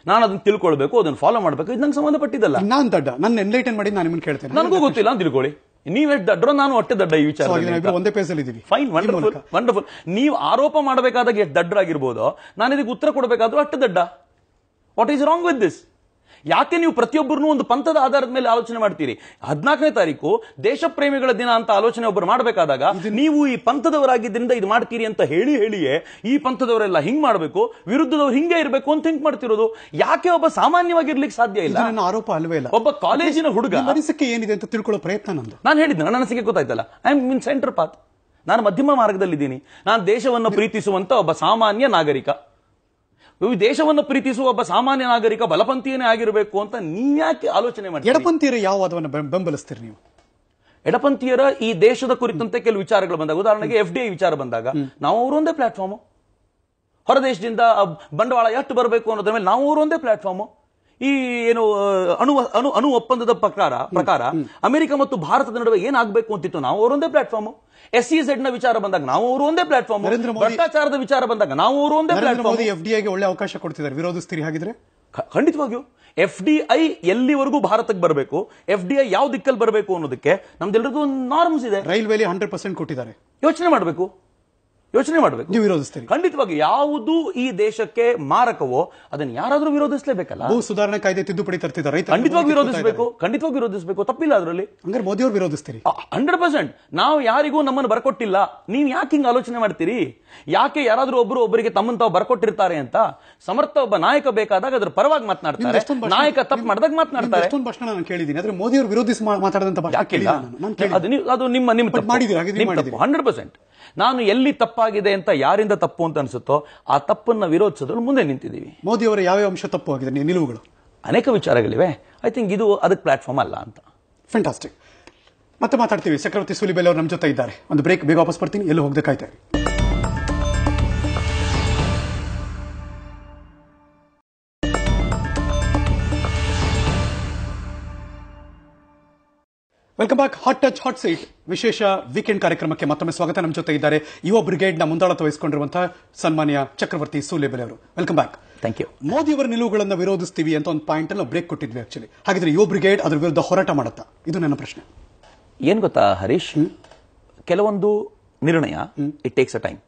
ನಾನು ಅದನ್ನ ತಿಳ್ಕೊಳ್ಬೇಕು, ಅದನ್ನ ಫಾಲೋ ಮಾಡಬೇಕು. ಇದು ನಂಗೆ ಸಂಬಂಧಪಟ್ಟಿದ್ದಲ್ಲ. ನಾನು ದಡ್ಡ, ನನ್ನ ಎನ್ಲೈಟನ್ ಮಾಡಿ ನಾನು ನಿಮ್ಮನ್ನು ಕೇಳ್ತೇನೆ. ನನಗೂ ಗೊತ್ತಿಲ್ಲ ಅಂತ ತಿಳ್ಕೊಳ್ಳಿ. ನೀವೆಷ್ಟು ದಡ್ಡ್ರೋ ನಾನು ಒಟ್ಟೆ ದಡ್ಡ ಈ ವಿಚಾರ. ಒಂದೇ ಪೇಜ್ ಅಲ್ಲಿ ಇದೀವಿ. Fine, wonderful wonderful. ನೀವು ಆರೋಪ ಮಾಡಬೇಕಾದಾಗ ಎಷ್ಟು ದಡ್ಡರಾಗಿರ್ಬೋದು, ನಾನು ಇದಕ್ಕೆ ಉತ್ತರ ಕೊಡಬೇಕಾದ್ರೂ ಅಷ್ಟು ದಡ್ಡ. What is wrong with this? ಯಾಕೆ ನೀವು ಪ್ರತಿಯೊಬ್ಬರನ್ನು ಒಂದು ಪಂಥದ ಆಧಾರದ ಮೇಲೆ ಆಲೋಚನೆ ಮಾಡ್ತೀರಿ? 14ನೇ ತಾರೀಕು ದೇಶ ಪ್ರೇಮಿಗಳ ದಿನ ಅಂತ ಆಲೋಚನೆ ಒಬ್ಬರು ಮಾಡಬೇಕಾದಾಗ ನೀವು ಈ ಪಂಥದವರಾಗಿದ್ದರಿಂದ ಇದು ಮಾಡ್ತೀರಿ ಅಂತ ಹೇಳಿಯೇ ಈ ಪಂಥದವರೆಲ್ಲ ಹಿಂಗ್ ಮಾಡಬೇಕು, ವಿರುದ್ಧದವ್ರು ಹಿಂಗೆ ಇರಬೇಕು ಅಂತ ಥಿಂಕ್ ಮಾಡ್ತಿರೋದು. ಯಾಕೆ ಒಬ್ಬ ಸಾಮಾನ್ಯವಾಗಿರ್ಲಿಕ್ಕೆ ಸಾಧ್ಯ ಇಲ್ಲ? ನನ್ನ ಆರೋಪ ಅಲ್ವೇ ಇಲ್ಲ. ಒಬ್ಬ ಕಾಲೇಜಿನ ಹುಡುಗ ಅನಿಸಿಕೆ ಏನಿದೆ ಅಂತ ತಿಳ್ಕೊಳ್ಳೋ ಪ್ರಯತ್ನ ನಂದು. ನಾನು ಹೇಳಿದ್ದೆ, ನನ್ನ ಅನಿಸಿಕೆ ಗೊತ್ತಾಯ್ತಲ್ಲ. I am in centre path. ನಾನು ಮಧ್ಯಮ ಮಾರ್ಗದಲ್ಲಿದ್ದೀನಿ. ನಾನು ದೇಶವನ್ನು ಪ್ರೀತಿಸುವಂತ ಒಬ್ಬ ಸಾಮಾನ್ಯ ನಾಗರಿಕ. ದೇಶವನ್ನು ಪ್ರೀತಿಸುವ ಒಬ್ಬ ಸಾಮಾನ್ಯ ನಾಗರಿಕ ಬಲಪಂಥೀಯನೇ ಆಗಿರಬೇಕು ಅಂತ ನೀವ್ಯಾಕೆ ಆಲೋಚನೆ ಮಾಡಿ? ಎಡಪಂಥೀಯರ ಯಾವ ವಾದವನ್ನು ಬೆಂಬಲಿಸ್ತೀರಿ ನೀವು? ಎಡಪಂಥೀಯರ ಈ ದೇಶದ ಕುರಿತಂತೆ ಕೆಲವು ವಿಚಾರಗಳು ಬಂದಾಗ, ಉದಾಹರಣೆಗೆ FDI ವಿಚಾರ ಬಂದಾಗ, ನಾವು ಅವರು ಒಂದೇ ಪ್ಲಾಟ್ಫಾರ್ಮ್. ಹೊರದೇಶದಿಂದ ಬಂಡವಾಳ ಎಷ್ಟು ಬರಬೇಕು ಅನ್ನೋದ್ರ ಮೇಲೆ ನಾವು ಅವರು ಒಂದೇ ಪ್ಲಾಟ್ಫಾರ್ಮ್. ಈ ಏನು ಅಣು ಒಪ್ಪಂದದ ಪ್ರಕಾರ ಅಮೆರಿಕ ಮತ್ತು ಭಾರತದ ನಡುವೆ ಏನಾಗಬೇಕು ಅಂತಿತ್ತು, ನಾವು ಅವರು ಒಂದೇ ಪ್ಲಾಟ್ಫಾರ್ಮ್. SEZ ನ ವಿಚಾರ ಬಂದಾಗ ನಾವು ಅವರು ಒಂದೇ ಪ್ಲಾಟ್ಫಾರ್ಮ್. ಭ್ರಷ್ಟಾಚಾರದ ವಿಚಾರ ಬಂದಾಗ ನಾವು ಅವರು ಒಂದೇ ಪ್ಲಾಟ್ಫಾರ್ಮ್. FDIಗೆ ಒಳ್ಳೆ ಅವಕಾಶ ಕೊಡ್ತಿದ್ದಾರೆ, ವಿರೋಧಿಸ್ತೀರಿ ಹಾಗಿದ್ರೆ? ಖಂಡಿತವಾಗಿಯೂ FDI ಎಲ್ಲಿವರೆಗೂ ಭಾರತಕ್ಕೆ ಬರಬೇಕು, FDI ಯಾವ ದಿಕ್ಕಲ್ಲಿ ಬರಬೇಕು ಅನ್ನೋದಕ್ಕೆ ನಮ್ದೆಲ್ಲರಿಗೂ ಒಂದು ನಾರ್ಮ್ಸ್ ಇದೆ. ರೈಲ್ವೆಲಿ 100% ಕೊಟ್ಟಿದ್ದಾರೆ. ಯೋಚನೆ ಮಾಡಬೇಕು. ನೀವು ವಿರೋಧಿಸ್ತೀರಿ? ಖಂಡಿತವಾಗಿ. ಯಾವುದು ಈ ದೇಶಕ್ಕೆ ಮಾರಕವೋ ಅದನ್ನು ಯಾರಾದ್ರೂ ವಿರೋಧಿಸಲೇಬೇಕಲ್ಲ. ಭೂ ಸುಧಾರಣಾ ಕಾಯ್ದೆ ತಿದ್ದುಪಡಿ ತರ್ತಿದ್ದಾರೆ, ಖಂಡಿತವಾಗಿ ವಿರೋಧಿಸಬೇಕು. ತಪ್ಪಿಲ್ಲ ಅದರಲ್ಲಿ. ಹಂಗಾರೆ ಮೋದಿ ಅವರು ವಿರೋಧಿಸ್ತೀರಿ? 100%. ನಾವು ಯಾರಿಗೂ ನಮ್ಮನ್ನು ಬರ್ಕೊಟ್ಟಿಲ್ಲ. ನೀವು ಯಾಕೆ ಹಿಂಗ್ ಆಲೋಚನೆ ಮಾಡ್ತೀರಿ? ಯಾಕೆ ಯಾರಾದ್ರೂ ಒಬ್ಬರಿಗೆ ತಮ್ಮನ್ನು ತಾವು ಬರ್ಕೊಟ್ಟಿರ್ತಾರೆ ಅಂತ ಸಮರ್ಥ ಒಬ್ಬ ನಾಯಕ ಬೇಕಾದಾಗ ಅದ್ರ ಪರವಾಗಿ ಮಾತನಾಡ್ತಾರೆ, ನಾಯಕ ತಪ್ಪು ಮಾಡಿದಾಗ ಮಾತನಾಡ್ತಾರೆ. ಎಷ್ಟೊಂದು ಭಾಷಣ ನಾನು ಕೇಳಿದ್ದೀನಿ, ಆದ್ರೆ ಮೋದಿ ಅವರು ವಿರೋಧಿಸಿ ಮಾತಾಡದಂತ ಅದು ನಿಮ್ಮ ತಪ್ಪು. 100%. ನಾನು ಎಲ್ಲಿ ತಪ್ಪಾಗಿದೆ ಅಂತ ಯಾರಿಂದ ತಪ್ಪು ಅಂತ ಅನ್ಸುತ್ತೋ ಆ ತಪ್ಪನ್ನ ವಿರೋಧಿಸೋದ್ರಲ್ಲಿ ಮುಂದೆ ನಿಂತಿದ್ದೀವಿ. ಮೋದಿ ಅವರ ಯಾವ ಅಂಶ ತಪ್ಪು ಆಗಿದೆ ನಿಲುವುಗಳು? ಅನೇಕ ವಿಚಾರಗಳಿವೆ. ಐ ಥಿಂಕ್ ಇದು ಅದಕ್ಕೆ ಪ್ಲಾಟ್ಫಾರ್ಮ್ ಅಲ್ಲ ಅಂತ. ಫ್ಯಾಂಟಾಸ್ಟಿಕ್. ಮತ್ತೆ ಮಾತಾಡ್ತೀವಿ. ಚಕ್ರವರ್ತಿ ಸೂಲಿಬೆಲೆ ಅವರು ನಮ್ಮ ಜೊತೆ ಇದ್ದಾರೆ. ಒಂದು ಬ್ರೇಕ್, ಬೇಗ ವಾಪಸ್ ಬರ್ತೀನಿ. ಎಲ್ಲೂ ಹೋಗದೆ ಕಾಯ್ತಾ ಇರಿ. Welcome back. Hot touch hot seat ವಿಶೇಷ ವೀಕೆಂಡ್ ಕಾರ್ಯಕ್ರಮಕ್ಕೆ ಮತ್ತೊಮ್ಮೆ ಸ್ವಾಗತ. ನಮ್ಮ ಜೊತೆ ಇದ್ದಾರೆ ಯುವ ಬ್ರಿಗೇಡ್ನ ಮುಂದಾಳತ್ವ ವಹಿಸಿಕೊಂಡಿರುವಂತಹ ಸನ್ಮಾನ್ಯ ಚಕ್ರವರ್ತಿ ಸೂಲಿಬೆಲೆ ಅವರು. Welcome back. Thank you. Modi ಅವರ ನಿಲುವುಗಳನ್ನು ವಿರೋಧಿಸ್ತೀವಿ ಅಂತ ಒಂದು ಪಾಯಿಂಟ್ ಅಲ್ಲಿ ಬ್ರೇಕ್ ಕೊಟ್ಟಿದ್ವಿ ಆಕ್ಚುಲಿ. ಹಾಗಿದ್ರೆ ಯುವ ಬ್ರಿಗೇಡ್ ಅದರ ವಿರುದ್ಧ ಹೋರಾಟ ಮಾಡುತ್ತಾ? ಇದು ನನ್ನ ಪ್ರಶ್ನೆ. ಏನ್ ಗೊತ್ತಾ ಹರೀಶ್, ಕೆಲವೊಂದು ನಿರ್ಣಯ ಇಟ್ ಟೇಕ್ಸ್ ಅ ಟೈಮ್.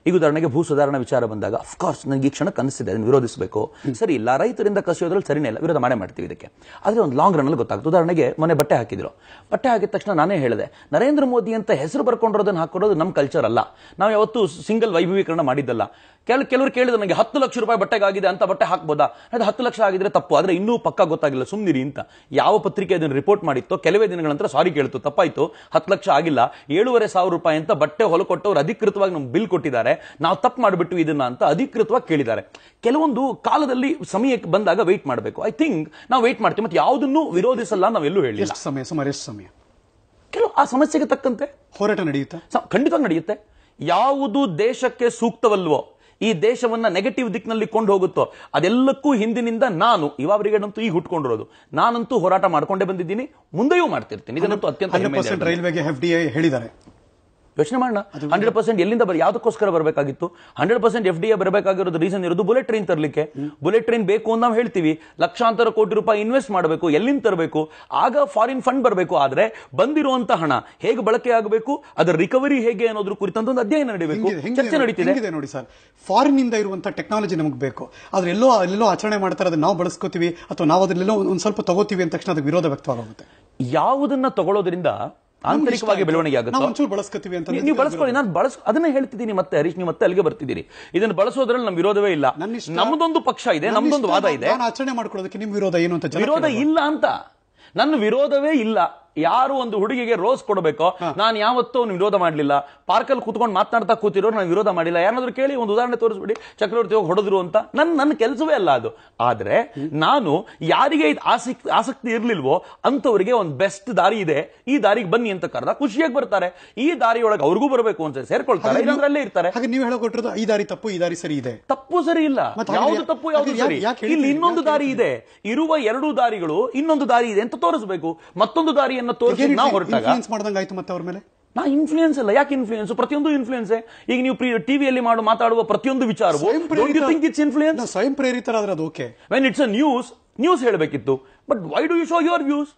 ಈಗ ಉದಾಹರಣೆಗೆ ಭೂ ಸುಧಾರಣಾ ವಿಚಾರ ಬಂದಾಗ ಅಫ್ಕೋರ್ಸ್ ನನಗೆ ಈ ಕ್ಷಣಕ್ಕೆ ಅನಿಸ್ತಿದೆ ಅದನ್ನು ವಿರೋಧಿಸಬೇಕು. ಸರಿ ಇಲ್ಲ, ರೈತರಿಂದ ಕಸಿಯೋದ್ರಲ್ಲಿ ಸರಿನೇ ಇಲ್ಲ, ವಿರೋಧ ಮಾಡ್ತೀವಿ ಇದಕ್ಕೆ. ಆದರೆ ಒಂದು ಲಾಂಗ್ ರನ್ ಅಲ್ಲಿ ಗೊತ್ತಾಗ್ತದೆ. ಉದಾಹರಣೆಗೆ ಮೊನ್ನೆ ಬಟ್ಟೆ ಹಾಕಿದ್ರು. ಬಟ್ಟೆ ಹಾಕಿದ ತಕ್ಷಣ ನಾನೇ ಹೇಳಿದೆ, ನರೇಂದ್ರ ಮೋದಿ ಅಂತ ಹೆಸರು ಬರ್ಕೊಂಡಿರೋದನ್ನ ಹಾಕೊಡೋದು ನಮ್ಮ ಕಲ್ಚರ್ ಅಲ್ಲ. ನಾವು ಯಾವತ್ತು ಸಿಂಗಲ್ ವೈಭವೀಕರಣ ಮಾಡಿದ್ದಲ್ಲ. ಕೆಲವರು ಕೇಳಿದ್ರು ನನಗೆ 10 ಲಕ್ಷ ರೂಪಾಯಿ ಬಟ್ಟೆಗಾಗಿದೆ ಅಂತ ಬಟ್ಟೆ ಹಾಕ್ಬೋದಾ? ಅದು 10 ಲಕ್ಷ ಆಗಿದ್ರೆ ತಪ್ಪು, ಆದ್ರೆ ಇನ್ನೂ ಪಕ್ಕ ಗೊತ್ತಾಗಿಲ್ಲ, ಸುಮ್ನಿರಿ ಅಂತ. ಯಾವ ಪತ್ರಿಕೆ ಅದನ್ನು ರಿಪೋರ್ಟ್ ಮಾಡಿತ್ತೋ ಕೆಲವೇ ದಿನಗಳ ನಂತರ ಸಾರಿ ಕೇಳ್ತು, ತಪ್ಪಾಯ್ತು, 10 ಲಕ್ಷ ಆಗಿಲ್ಲ, 7,500 ರೂಪಾಯಿ ಅಂತ ಬಟ್ಟೆ ಹೊಲಕೊಟ್ಟವ್ರು ಅಧಿಕೃತವಾಗಿ ನಮ್ಗೆ ಬಿಲ್ ಕೊಟ್ಟಿದ್ದಾರೆ, ನಾವು ತಪ್ಪು ಮಾಡಿಬಿಟ್ಟು ಇದನ್ನ ಅಂತ ಅಧಿಕೃತವಾಗಿ ಕೇಳಿದ್ದಾರೆ. ಕೆಲವೊಂದು ಕಾಲದಲ್ಲಿ ಸಮಯಕ್ಕೆ ಬಂದಾಗ ವೆಯ್ಟ್ ಮಾಡಬೇಕು. ಐ ಥಿಂಕ್ ನಾವು ವೆಯ್ಟ್ ಮಾಡ್ತೀವಿ, ಮತ್ತೆ ಯಾವುದನ್ನು ವಿರೋಧಿಸಲ್ಲ ನಾವೆಲ್ಲೂ ಹೇಳಿ. ಸುಮಾರು ಎಷ್ಟು ಸಮಯ? ಕೆಲವು ಆ ಸಮಸ್ಯೆಗೆ ತಕ್ಕಂತೆ ಹೋರಾಟ ನಡೆಯುತ್ತೆ, ಖಂಡಿತವಾಗಿ ನಡೆಯುತ್ತೆ. ಯಾವುದು ದೇಶಕ್ಕೆ ಸೂಕ್ತವಲ್ವೋ, ಈ ದೇಶವನ್ನ ನೆಗೆಟಿವ್ ದಿಕ್ಕಿನಲ್ಲಿ ಕೊಂಡು ಹೋಗುತ್ತೋ ಅದೆಲ್ಲಕ್ಕೂ ಹಿಂದಿನಿಂದ ನಾನು ಯುವ ಬ್ರಿಗೇಡ್ ಅಂತೂ ಈಗ ಹುಟ್ಕೊಂಡಿರೋದು, ನಾನಂತೂ ಹೋರಾಟ ಮಾಡ್ಕೊಂಡೇ ಬಂದಿದ್ದೀನಿ, ಮುಂದೆಯೂ ಮಾಡ್ತಿರ್ತೀನಿ. ಇದನ್ನಂತೂ ಅತ್ಯಂತ ರೈಲ್ವೆಗೆ FDI ಹೇಳಿದ್ದಾರೆ. ಯೋಚನೆ ಮಾಡೋಣ. 100% ಎಲ್ಲಿಂದ ಯಾವ್ದಕ್ಕೋಸ್ಕರ ಬರಬೇಕಾಗಿತ್ತು? 100% FDI ಬರಬೇಕಾಗಿರೋದು ರೀಸನ್ ಇರೋದು ಬುಲೆಟ್ ಟ್ರೈನ್ ತರಲಿಕ್ಕೆ. ಬುಲೆಟ್ ಟ್ರೈನ್ ಬೇಕು ಅಂತ ನಾವು ಹೇಳ್ತೀವಿ, ಲಕ್ಷಾಂತರ ಕೋಟಿ ರೂಪಾಯಿ ಇನ್ವೆಸ್ಟ್ ಮಾಡಬೇಕು, ಎಲ್ಲಿಂದ ತರಬೇಕು? ಆಗ ಫಾರಿನ್ ಫಂಡ್ ಬರಬೇಕು. ಆದ್ರೆ ಬಂದಿರುವಂತಹ ಹಣ ಹೇಗೆ ಬಳಕೆ ಆಗಬೇಕು, ಅದರ ರಿಕವರಿ ಹೇಗೆ ಅನ್ನೋದ್ರ ಕುರಿತಂತ ಒಂದು ಅಧ್ಯಯನ ನಡೀಬೇಕು, ಚರ್ಚೆ ನಡೀತಿದೆ. ನೋಡಿ ಸರ್, ಫಾರಿನ್ ಇಂದ ಇರುವಂತಹ ಟೆಕ್ನಾಲಜಿ ನಮಗೆ ಬೇಕು, ಆದ್ರೆ ಎಲ್ಲೋ ಆಚರಣೆ ಮಾಡ್ತಾರೆ, ಅದನ್ನ ನಾವು ಬಳಸ್ಕೋತೀವಿ ಅಥವಾ ನಾವು ಅದನ್ನೆಲ್ಲೋ ಒಂದ್ ಸ್ವಲ್ಪ ತಗೋತೀವಿ ಅಂದ ತಕ್ಷಣ ಅದಕ್ಕೆ ವಿರೋಧ ವ್ಯಕ್ತವಾಗುತ್ತೆ. ಯಾವುದನ್ನ ತಗೊಳ್ಳೋದ್ರಿಂದ ಆಂತರಿಕವಾಗಿ ಬೆಳವಣಿಗೆ ಆಗುತ್ತೆ, ನೀವು ಬಳಸ್ಕೊಳ್ಳಿ. ನಾನು ಅದನ್ನೇ ಹೇಳ್ತಿದ್ದೀನಿ. ಮತ್ತೆ ಹರೀಶ್, ನೀವು ಮತ್ತೆ ಅಲ್ಲಿಗೆ ಬರ್ತಿದ್ದೀರಿ. ಇದನ್ನು ಬಳಸೋದ್ರಲ್ಲಿ ನಮ್ ವಿರೋಧವೇ ಇಲ್ಲ. ನಮ್ದೊಂದು ಪಕ್ಷ ಇದೆ, ನಮ್ದೊಂದು ವಾದ ಇದೆ. ಆಚರಣೆ ಮಾಡ್ಕೊಳ್ಳೋದಕ್ಕೆ ನಿಮ್ ವಿರೋಧ ಏನು ಅಂತ? ವಿರೋಧ ಇಲ್ಲ ಅಂತ, ನನ್ನ ವಿರೋಧವೇ ಇಲ್ಲ. ಯಾರು ಒಂದು ಹುಡುಗಿಗೆ ರೋಸ್ ಕೊಡಬೇಕೋ ನಾನು ಯಾವತ್ತೂ ವಿರೋಧ ಮಾಡಲಿಲ್ಲ. ಪಾರ್ಕಲ್ಲಿ ಕೂತ್ಕೊಂಡು ಮಾತನಾಡ್ತಾ ಕೂತಿರೋರು ನಾನು ವಿರೋಧ ಮಾಡಿಲ್ಲ. ಯಾರಾದ್ರೂ ಕೇಳಿ ಒಂದು ಉದಾಹರಣೆ ತೋರಿಸ್ಬಿಡಿ, ಚಕ್ರವರ್ತಿ ಹೋಗಿ ಹೊಡೆದ್ರು ಅಂತ. ನನ್ನ ಕೆಲಸವೇ ಅಲ್ಲ ಅದು. ಆದ್ರೆ ನಾನು ಯಾರಿಗೆ ಆಸಕ್ತಿ ಇರ್ಲಿಲ್ವೋ ಅಂತವರಿಗೆ ಒಂದು ಬೆಸ್ಟ್ ದಾರಿ ಇದೆ, ಈ ದಾರಿಗೆ ಬನ್ನಿ ಅಂತ ಕರೆದ ಖುಷಿಯಾಗಿ ಬರ್ತಾರೆ. ಈ ದಾರಿಯೊಳಗೆ ಅವ್ರಿಗೂ ಬರಬೇಕು ಅಂತ ಸೇರ್ಕೊಳ್ತಾರೆ, ಇಲ್ಲಂದ್ರಲ್ಲೇ ಇರ್ತಾರೆ. ಹಾಗೆ ನೀವು ಹೇಳಿಕೊಟ್ಟಿರೋದು ಈ ದಾರಿ ತಪ್ಪು, ಈ ದಾರಿ ಸರಿ ಇದೆ. ತಪ್ಪು ಸರಿ ಇಲ್ಲ, ಯಾವುದು ತಪ್ಪು ಯಾವುದು ಸರಿ. ಇಲ್ಲಿ ಇನ್ನೊಂದು ದಾರಿ ಇದೆ, ಇರುವ 2 ದಾರಿಗಳು ಇನ್ನೊಂದು ದಾರಿ ಇದೆ ಅಂತ ತೋರಿಸಬೇಕು. ಮತ್ತೊಂದು ದಾರಿ ಇನ್ಫ್ಲೂಯೆನ್ಸ್ ಅಲ್ಲ. ಯಾಕೆ ಇನ್ಫ್ಲೂಯೆನ್ಸ್? ಪ್ರತಿಯೊಂದು ಇನ್ಫ್ಲೂಯೆನ್ಸ್. ಈಗ ನೀವು ಟಿವಿಯಲ್ಲಿ ಮಾತಾಡುವ ಪ್ರತಿಯೊಂದು ವಿಚಾರವು ಸ್ವಯಂ ಪ್ರೇರಿತರಾದ್ರೆ ಅದು okay. When it's a news ಹೇಳಬೇಕಿತ್ತು. But why do you show your views?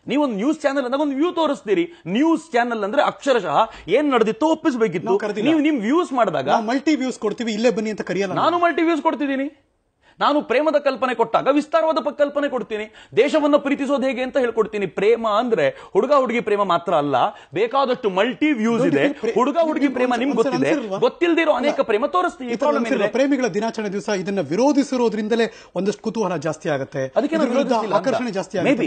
ನೀವೊಂದು ನ್ಯೂಸ್ ಚಾನಲ್ ಅಂದಾಗ ಒಂದು ವ್ಯೂ ತೋರಿಸ್ತೀರಿ. ನ್ಯೂಸ್ ಚಾನಲ್ ಅಂದ್ರೆ ಅಕ್ಷರಶಃ ಏನ್ ನಡೆದಿತ್ತು ಒಪ್ಪಿಸಬೇಕಿತ್ತು. ನೀವು ನಿಮ್ ವ್ಯೂಸ್ ಮಾಡಿದಾಗ ಮಲ್ಟಿ ವ್ಯೂಸ್ ಕೊಡ್ತೀವಿ, ಇಲ್ಲೇ ಬನ್ನಿ ಅಂತ ಕರೆಯಲ್ಲ. ನಾನು ಮಲ್ಟಿ ವ್ಯೂಸ್ ಕೊಡ್ತಿದ್ದೀನಿ. ನಾನು ಪ್ರೇಮದ ಕಲ್ಪನೆ ಕೊಟ್ಟಾಗ ವಿಸ್ತಾರವಾದ ಕಲ್ಪನೆ ಕೊಡ್ತೀನಿ. ದೇಶವನ್ನು ಪ್ರೀತಿಸೋದು ಹೇಗೆ ಅಂತ ಹೇಳ್ಕೊಡ್ತೀನಿ. ಪ್ರೇಮ ಅಂದ್ರೆ ಹುಡುಗ ಹುಡುಗಿ ಪ್ರೇಮ ಮಾತ್ರ ಅಲ್ಲ, ಬೇಕಾದಷ್ಟು ಮಲ್ಟಿ ವ್ಯೂಸ್ ಇದೆ. ಹುಡುಗ ಹುಡುಗಿ ಪ್ರೇಮ ನಿಮ್ಗೆ ಗೊತ್ತಿದೆ, ಗೊತ್ತಿಲ್ಲದಿರೋ ಅನೇಕ ಪ್ರೇಮ ತೋರಿಸ್ತೀವಿ. ಪ್ರೇಮಿಗಳ ದಿನಾಚರಣೆ ದಿವಸ ಇದನ್ನ ವಿರೋಧಿಸಿರೋದ್ರಿಂದಲೇ ಒಂದಷ್ಟು ಕುತೂಹಲ ಜಾಸ್ತಿ ಆಗುತ್ತೆ, ಆಕರ್ಷಣೆ ಜಾಸ್ತಿ ಆಗುತ್ತೆ.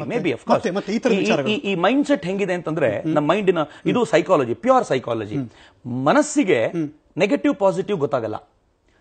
ಈ ಮೈಂಡ್ ಸೆಟ್ ಹೆಂಗಿದೆ ಅಂತಂದ್ರೆ, ನಮ್ಮ ಮೈಂಡಿನ ಇದು ಸೈಕಾಲಜಿ, ಪ್ಯೂರ್ ಸೈಕಾಲಜಿ. ಮನಸ್ಸಿಗೆ ನೆಗೆಟಿವ್ ಪಾಸಿಟಿವ್ ಗೊತ್ತಾಗಲ್ಲ.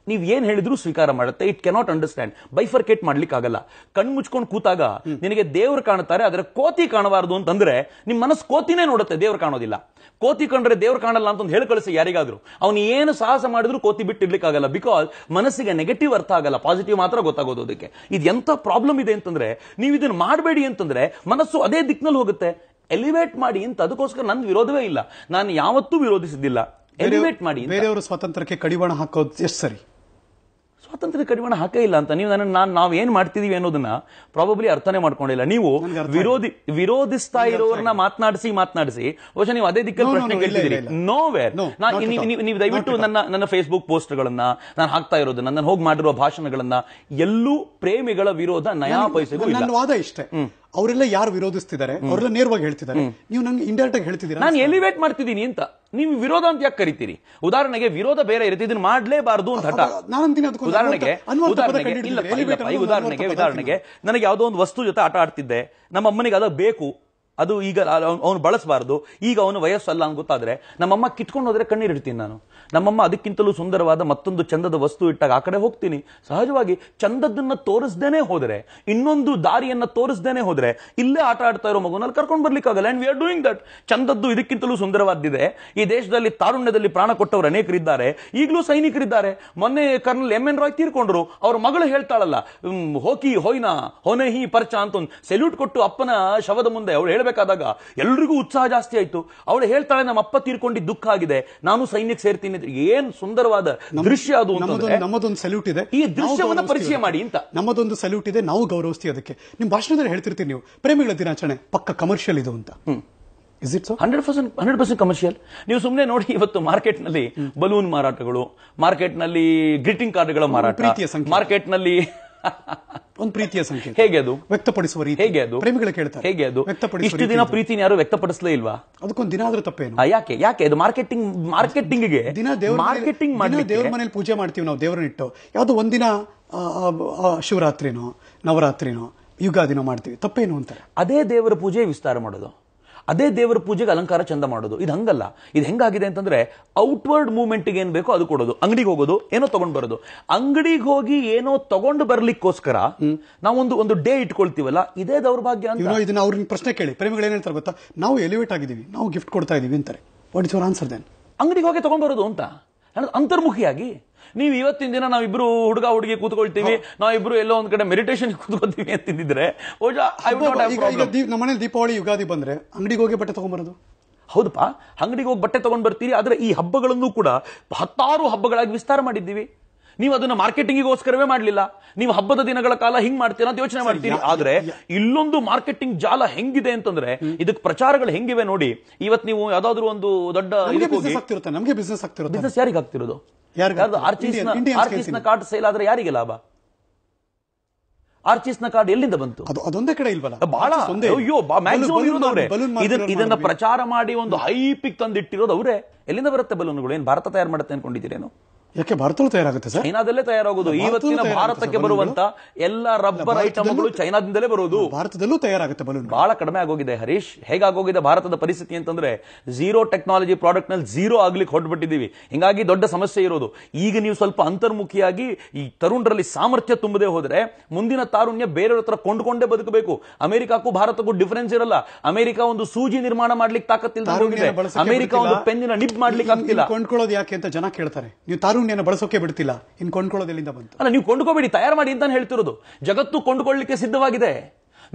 ನೀವ್ ಏನ್ ಹೇಳಿದ್ರು ಸ್ವೀಕಾರ ಮಾಡುತ್ತೆ. It cannot understand. ಬೈಫರ್ಕೇಟ್ ಮಾಡ್ಲಿಕ್ಕೆ ಆಗಲ್ಲ. ಕಣ್ ಮುಚ್ಕೊಂಡು ಕೂತಾಗ ನಿನಗೆ ದೇವ್ರು ಕಾಣುತ್ತಾರೆ, ಆದ್ರೆ ಕೋತಿ ಕಾಣಬಾರದು ಅಂತಂದ್ರೆ ನಿಮ್ ಮನಸ್ಸು ಕೋತಿನೇ ನೋಡುತ್ತೆ, ದೇವ್ರು ಕಾಣೋದಿಲ್ಲ. ಕೋತಿ ಕಂಡ್ರೆ ದೇವ್ರು ಕಾಣಲ್ಲ ಅಂತ ಹೇಳಿ ಕಳಿಸಿ ಯಾರಿಗಾದ್ರೂ, ಅವ್ನು ಏನು ಸಾಹಸ ಮಾಡಿದ್ರು ಕೋತಿ ಬಿಟ್ಟಿರ್ಲಿಕ್ಕೆ ಆಗಲ್ಲ. ಬಿಕಾಸ್ ಮನಸ್ಸಿಗೆ ನೆಗೆಟಿವ್ ಅರ್ಥ ಆಗಲ್ಲ, ಪಾಸಿಟಿವ್ ಮಾತ್ರ ಗೊತ್ತಾಗೋದು. ಅದಕ್ಕೆ ಇದು ಎಂತ ಪ್ರಾಬ್ಲಮ್ ಇದೆ ಅಂತಂದ್ರೆ, ನೀವು ಇದನ್ನ ಮಾಡಬೇಡಿ ಅಂತಂದ್ರೆ ಮನಸ್ಸು ಅದೇ ದಿಕ್ಕಿನಲ್ಲಿ ಹೋಗುತ್ತೆ. ಎಲಿವೇಟ್ ಮಾಡಿ ಅಂತ. ಅದಕ್ಕೋಸ್ಕರ ನನ್ನ ವಿರೋಧವೇ ಇಲ್ಲ, ನಾನು ಯಾವತ್ತೂ ವಿರೋಧಿಸಿದ್ದಿಲ್ಲ. ಎಲಿವೇಟ್ ಮಾಡಿ. ಬೇರೆಯವರು ಸ್ವಾತಂತ್ರ್ಯಕ್ಕೆ ಕಡಿವಾಣ ಹಾಕೋದು ಎಷ್ಟು ಸರಿ? ಸ್ವಾತಂತ್ರ್ಯ ಕಡಿವಾಣ ಹಾಕೇ ಇಲ್ಲ ಅಂತ ನೀವು ನಾವ್ ಏನ್ ಮಾಡ್ತಿದೀವಿ ಅನ್ನೋದನ್ನ ಪ್ರಾಬಬ್ಲಿ ಅರ್ಥನೇ ಮಾಡ್ಕೊಂಡಿಲ್ಲ. ನೀವು ವಿರೋಧಿಸ್ತಾ ಇರೋರನ್ನ ಮಾತನಾಡಿಸಿ ಬಹುಶಃ ನೀವು ಅದೇ ದಿಕ್ಕಲ್ಲಿ ಪ್ರಶ್ನೆ ಕೇಳ್ತಿದ್ದೀರಿ. ನೋವೇರ್. ನೀವು ದಯವಿಟ್ಟು ನನ್ನ ಫೇಸ್ಬುಕ್ ಪೋಸ್ಟ್ ಗಳನ್ನ ನಾನು ಹಾಕ್ತಾ ಇರೋದು, ನನ್ನ ಹೋಗಿ ಮಾಡಿರುವ ಭಾಷಣಗಳನ್ನ ಎಲ್ಲೂ ಪ್ರೇಮಿಗಳ ವಿರೋಧ ನಯಾ ಪೈಸೆಗೂ ಇಲ್ಲ. ನನ್ನ ವಾದ ಇಷ್ಟೇ, ಅವರೆಲ್ಲ ಯಾರು ವಿರೋಧಿಸ್ತಿದ್ದಾರೆ ಅವರೆಲ್ಲ ನೇರವಾಗಿ ಹೇಳ್ತಿದ್ದಾರೆ, ನೀವು ನಂಗೆ ಇಂಡೈರೆಕ್ಟ್ ಆಗಿ ಹೇಳ್ತಿದ್ದೀರಾ. ನಾನು ಎಲಿವೇಟ್ ಮಾಡ್ತಿದ್ದೀನಿ ಅಂತ. ನೀವು ವಿರೋಧ ಅಂತ ಯಾಕೆ ಕರಿತೀರಿ? ಉದಾಹರಣೆಗೆ ವಿರೋಧ ಬೇರೆ ಇರುತ್ತೆ, ಇದನ್ನ ಮಾಡಲೇಬಾರದು ಅಂತ ಹಠ. ಉದಾಹರಣೆಗೆ ನನಗೆ ಯಾವುದೋ ಒಂದು ವಸ್ತು ಜೊತೆ ಆಟ ಆಡ್ತಿದ್ದೆ, ನಮ್ಮ ಅಮ್ಮನಿಗೆ ಅದ ಬೇಕು, ಅದು ಈಗ ಅವನು ಬಳಸಬಾರದು, ಈಗ ಅವನು ವಯಸ್ಸಲ್ಲ ಅಂತ ಗೊತ್ತಾದ್ರೆ ನಮ್ಮಮ್ಮ ಕಿತ್ಕೊಂಡು ಹೋದ್ರೆ ಕಣ್ಣೀರಿಡ್ತೀನಿ ನಾನು. ನಮ್ಮಮ್ಮ ಅದಕ್ಕಿಂತಲೂ ಸುಂದರವಾದ ಮತ್ತೊಂದು ಚಂದದ ವಸ್ತು ಇಟ್ಟಾಗ ಆ ಕಡೆ ಹೋಗ್ತೀನಿ. ಸಹಜವಾಗಿ ಚಂದದನ್ನ ತೋರಿಸ್ದೇನೆ ಹೋದ್ರೆ, ಇನ್ನೊಂದು ದಾರಿಯನ್ನ ತೋರಿಸ್ದೇನೆ ಹೋದ್ರೆ, ಇಲ್ಲೇ ಆಟ ಆಡ್ತಾ ಇರೋ ಮಗುನಲ್ಲಿ ಕರ್ಕೊಂಡು ಬರ್ಲಿಕ್ಕಾಗಲ್ಲ. And we are doing that. ಚಂದದ್ದು ಇದಕ್ಕಿಂತಲೂ ಸುಂದರವಾದಿದೆ. ಈ ದೇಶದಲ್ಲಿ ತಾರುಣ್ಯದಲ್ಲಿ ಪ್ರಾಣ ಕೊಟ್ಟವರು ಅನೇಕರಿದ್ದಾರೆ, ಈಗಲೂ ಸೈನಿಕರಿದ್ದಾರೆ. ಮೊನ್ನೆ ಕರ್ನಲ್ ಎಂ ಎನ್ ರಾಯ್ ತೀರ್ಕೊಂಡ್ರು. ಅವ್ರ ಮಗಳು ಹೇಳ್ತಾಳಲ್ಲ, ಹೋಕಿ ಹೋಯ್ನಾ ಹೊನೆ ಹಿ ಪರ್ಚ ಅಂತ ಒಂದು ಸೆಲ್ಯೂಟ್ ಕೊಟ್ಟು ಅಪ್ಪನ ಶವದ ಮುಂದೆ ಅವಳು ಬೇಕಾದಾಗ ಎಲ್ರಿಗೂ ಉತ್ಸಾಹ ಜಾಸ್ತಿ ಆಯ್ತು. ಅವಳು ಹೇಳ್ತಾಳೆ, ನಮ್ಮ ಅಪ್ಪ ತೀರ್ಕೊಂಡಿದ್ದು ದುಃಖ ಆಗಿದೆ, ನಾನು ಸೈನ್ಯಕ್ಕೆ ಸೇರ್ತೀನಿ. ಏನ್ ಸುಂದರವಾದ ದೃಶ್ಯ ಅದು. ನಮ್ಮದೊಂದು ಸಲ್ಯೂಟ್ ಇದೆ, ಈ ದೃಶ್ಯವನ್ನ ಪರಿಚಯ ಮಾಡಿ ಅಂತ. ನಮ್ಮದೊಂದು ಸಲ್ಯೂಟ್ ಇದೆ, ನಾವು ಗೌರವಿಸ್ತೀವಿ. ಅದಕ್ಕೆ ನಿಮ್ ಭಾಷಣದಲ್ಲಿ ಹೇಳ್ತಿರ್ತೀವಿ ನೀವು, ಪ್ರೇಮಿಗಳ ದಿನಾಚರಣೆ ಪಕ್ಕ ಕಮರ್ಷಿಯಲ್ ಇದು ಅಂತ. 100% ಕಮರ್ಷಿಯಲ್. ನೀವು ಸುಮ್ಮನೆ ನೋಡಿ, ಇವತ್ತು ಮಾರ್ಕೆಟ್ ನಲ್ಲಿ ಬಲೂನ್ ಮಾರಾಟಗಳು, ಮಾರ್ಕೆಟ್ ನಲ್ಲಿ ಗ್ರೀಟಿಂಗ್ ಕಾರ್ಡ್ಗಳ ಮಾರಾಟ, ಮಾರ್ಕೆಟ್ ನಲ್ಲಿ ಒಂದು ಪ್ರೀತಿಯ ಸಂಖ್ಯೆ ಹೇಗೆ ಅದು ವ್ಯಕ್ತಪಡಿಸುವ ರೀತಿ ಹೇಗೆ ಅದು ಪ್ರೇಮಿಗಳು ಕೇಳ್ತಾರೆ. ಹೇಗೆ ಅದು ಇಷ್ಟು ದಿನ ಪ್ರೀತಿನ ಯಾರು ವ್ಯಕ್ತಪಡಿಸಲೇ ಇಲ್ವಾ? ಅದಕ್ಕೊಂದು ದಿನ ಆದ್ರೂ ತಪ್ಪೇನು? ಯಾಕೆ ಅದು ಮಾರ್ಕೆಟಿಂಗ್ಗೆ ದಿನ ಮಾರ್ಕೆಟಿಂಗ್ ಮಾಡಿ ದೇವ್ರ ಮನೇಲಿ ಪೂಜೆ ಮಾಡ್ತೀವಿ ನಾವು, ದೇವರನ್ನಿಟ್ಟು. ಯಾವ್ದೋ ಒಂದಿನ ಶಿವರಾತ್ರಿನೋ ನವರಾತ್ರಿನೋ ಯುಗಾದಿನೋ ಮಾಡ್ತೀವಿ, ತಪ್ಪೇನು ಅಂತಾರೆ. ಅದೇ ದೇವರ ಪೂಜೆ ವಿಸ್ತಾರ ಮಾಡೋದು, ಅದೇ ದೇವರ ಪೂಜೆಗೆ ಅಲಂಕಾರ ಚಂದ ಮಾಡೋದು. ಇದು ಹಂಗಲ್ಲ. ಇದು ಹೆಂಗಾಗಿದೆ ಅಂತಂದ್ರೆ, ಔಟ್ವರ್ಡ್ ಮೂವ್ಮೆಂಟ್ ಏನ್ ಬೇಕೋ ಅದು ಕೊಡೋದು. ಅಂಗಡಿಗೆ ಹೋಗೋದು, ಏನೋ ತಗೊಂಡ್ ಬರೋದು. ಅಂಗಡಿಗೆ ಹೋಗಿ ಏನೋ ತಗೊಂಡು ಬರ್ಲಿಕ್ಕೋಸ್ಕರ ನಾವೊಂದು ಡೇ ಇಟ್ಕೊಳ್ತೀವಲ್ಲ, ಇದೇ ದೌರ್ಭಾಗ್ಯ ಅಂತ. ಇದನ್ನ ಅವ್ರನ್ನ ಪ್ರಶ್ನೆ ಕೇಳಿ, ಪ್ರೇಮಿಗಳು ಏನ್ ಹೇಳ್ತಾರೆ ಗೊತ್ತಾ, ನಾವು ಎಲಿವೇಟ್ ಆಗಿದ್ದೀವಿ, ನಾವು ಗಿಫ್ಟ್ ಕೊಡ್ತಾ ಇದೀವಿ ಅಂತಾರೆ. What is your answer then? ಅಂಗಡಿಗೆ ಹೋಗಿ ತಗೊಂಡ್ ಬರೋದು ಅಂತ ಅಂತರ್ಮುಖಿಯಾಗಿ. ನೀವು ಇವತ್ತಿನ ದಿನ ನಾವಿಬ್ರು ಹುಡುಗ ಹುಡುಗಿ ಕೂತ್ಕೊಳ್ತೀವಿ, ನಾವಿಬ್ರು ಎಲ್ಲೋ ಒಂದ್ ಕಡೆ ಮೆಡಿಟೇಷನ್ ಕೂತ್ಕೊಳ್ತೀವಿ ಅಂತಿದ್ರೆ, ನಮ್ಮನೇಲಿ ದೀಪಾವಳಿ ಯುಗಾದಿ ಬಂದ್ರೆ ಅಂಗಡಿಗೆ ಹೋಗಿ ಬಟ್ಟೆ ತಗೊಂಡ್ಬರೋದು. ಹೌದಪ್ಪ, ಅಂಗಡಿಗೆ ಹೋಗಿ ಬಟ್ಟೆ ತಗೊಂಡ್ ಬರ್ತೀರಿ, ಆದ್ರೆ ಈ ಹಬ್ಬಗಳನ್ನು ಕೂಡ 10 ಹಬ್ಬಗಳಾಗಿ ವಿಸ್ತಾರ ಮಾಡಿದ್ದೀವಿ. ನೀವು ಅದನ್ನ ಮಾರ್ಕೆಟಿಂಗಿಗೋಸ್ಕರವೇ ಮಾಡಲಿಲ್ಲ. ನೀವು ಹಬ್ಬದ ದಿನಗಳ ಕಾಲ ಹಿಂಗ್ ಮಾಡ್ತೀರಾ ಅಂತ ಯೋಚನೆ ಮಾಡ್ತೀರಿ. ಆದ್ರೆ ಇಲ್ಲೊಂದು ಮಾರ್ಕೆಟಿಂಗ್ ಜಾಲ ಹೆಂಗಿದೆ ಅಂತಂದ್ರೆ, ಇದಕ್ಕೆ ಪ್ರಚಾರಗಳು ಹೆಂಗಿವೆ ನೋಡಿ. ಇವತ್ತು ನೀವು ಯಾವ್ದಾದ್ರು ಒಂದು ದೊಡ್ಡ ನಮಗೆ ಬಿಸ್ನೆಸ್ ಆಗ್ತಿರುತ್ತೆ. ಬಿಸ್ನೆಸ್ ಯಾರಿಗೆ ಆಗ್ತಿರೋದು? ಆರ್ಚಿಸ್ನ ಕಾರ್ಡ್ ಸೇಲ್ ಆದ್ರೆ ಯಾರಿಗೆ ಲಾಭ? ಆರ್ಚಿಸ್ನ ಕಾರ್ಡ್ ಎಲ್ಲಿಂದ ಬಂತು? ಅದೊಂದೇ ಕಡೆ ಇಲ್ವಲ್ಲ, ಬಹಳ. ಅಯ್ಯೋ, ಮ್ಯಾಕ್ಸಿಮಮ್ ಇರೋದವ್ರೆ. ಇದನ್ನ ಪ್ರಚಾರ ಮಾಡಿ ಒಂದು ಹೈಪಿಕ್ ತಂದಿಟ್ಟಿರೋದು ಅವರೇ. ಎಲ್ಲಿಂದ ಬರುತ್ತೆ ಬಲೂನ್ಗಳು? ಏನ್ ಭಾರತ ತಯಾರು ಮಾಡುತ್ತೆ ಅನ್ಕೊಂಡಿದ್ದೀರೇನು? ಯಾಕೆ ಭಾರತದಲ್ಲೂ ತಯಾರಾಗುತ್ತೆ ಸರ್? ಚೈನಾದಲ್ಲೇ ತಯಾರಾಗೋದು. ಇವತ್ತಿನ ಭಾರತಕ್ಕೆ ಬರುವಂತ ಎಲ್ಲ ರಬ್ಬರ್ ಐಟಮ್ಗಳು ಚೈನಾದಿಂದಲೇ ಬರೋದು. ಭಾರತದಲ್ಲೂ ತಯಾರಾಗುತ್ತೆ ಬಲೂನ್. ಬಹಳ ಕಡಿಮೆ ಆಗೋಗಿದೆ ಹರೀಶ್. ಹೇಗಾಗೋಗಿದೆ ಭಾರತದ ಪರಿಸ್ಥಿತಿ ಅಂತಂದ್ರೆ, ಝೀರೋ ಟೆಕ್ನಾಲಜಿ ಪ್ರಾಡಕ್ಟ್ ನಲ್ಲಿ ಝೀರೋ ಆಗ್ಲಿಕ್ಕೆ ಹೊರಟ್ಬಿಟ್ಟಿದ್ದೀವಿ. ಹಿಂಗಾಗಿ ದೊಡ್ಡ ಸಮಸ್ಯೆ ಇರೋದು. ಈಗ ನೀವು ಸ್ವಲ್ಪ ಅಂತರ್ಮುಖಿಯಾಗಿ ಈ ತರುಣರಲ್ಲಿ ಸಾಮರ್ಥ್ಯ ತುಂಬದೇ ಹೋದ್ರೆ ಮುಂದಿನ ತಾರುಣ್ಯ ಬೇರೆಯವ್ರ ಹತ್ರ ಕೊಂಡ್ಕೊಂಡೇ ಬದುಕಬೇಕು. ಅಮೆರಿಕಕ್ಕೂ ಭಾರತಕ್ಕೂ ಡಿಫರೆನ್ಸ್ ಇರಲ್ಲ. ಅಮೆರಿಕ ಒಂದು ಸೂಜಿ ನಿರ್ಮಾಣ ಮಾಡ್ಲಿಕ್ಕೆ ತಾಕತ್ತಿಲ್ಲ ಹೋಗಿದೆ. ಅಮೆರಿಕ ಒಂದು ಪೆನ್ನಿನ ನಿಬ್ ಮಾಡ್ಲಿಕ್ಕೆ ಆಗ್ತಿಲ್ಲ. ಕೊಂಡ್ಕೊಳ್ಳೋದು ಯಾಕೆ ಅಂತ ಜನ ಕೇಳ್ತಾರೆ. ನೀವು ತಾರುಣ್ಯನ ಬಳಸೋಕೆ ಬಿಡ್ತಿಲ್ಲ, ಇನ್ ಕೊಂಡ್ಕೊಳ್ಳೋದೆಲ್ಲಿಂದ ಬಂತು? ಅಲ್ಲ, ನೀವು ಕೊಂಡ್ಕೋಬೇಡಿ, ತಯಾರು ಮಾಡಿ ಅಂತ ಹೇಳ್ತಿರೋದು. ಜಗತ್ತು ಕೊಂಡ್ಕೊಳ್ಳಿಕ್ಕೆ ಸಿದ್ಧವಾಗಿದೆ,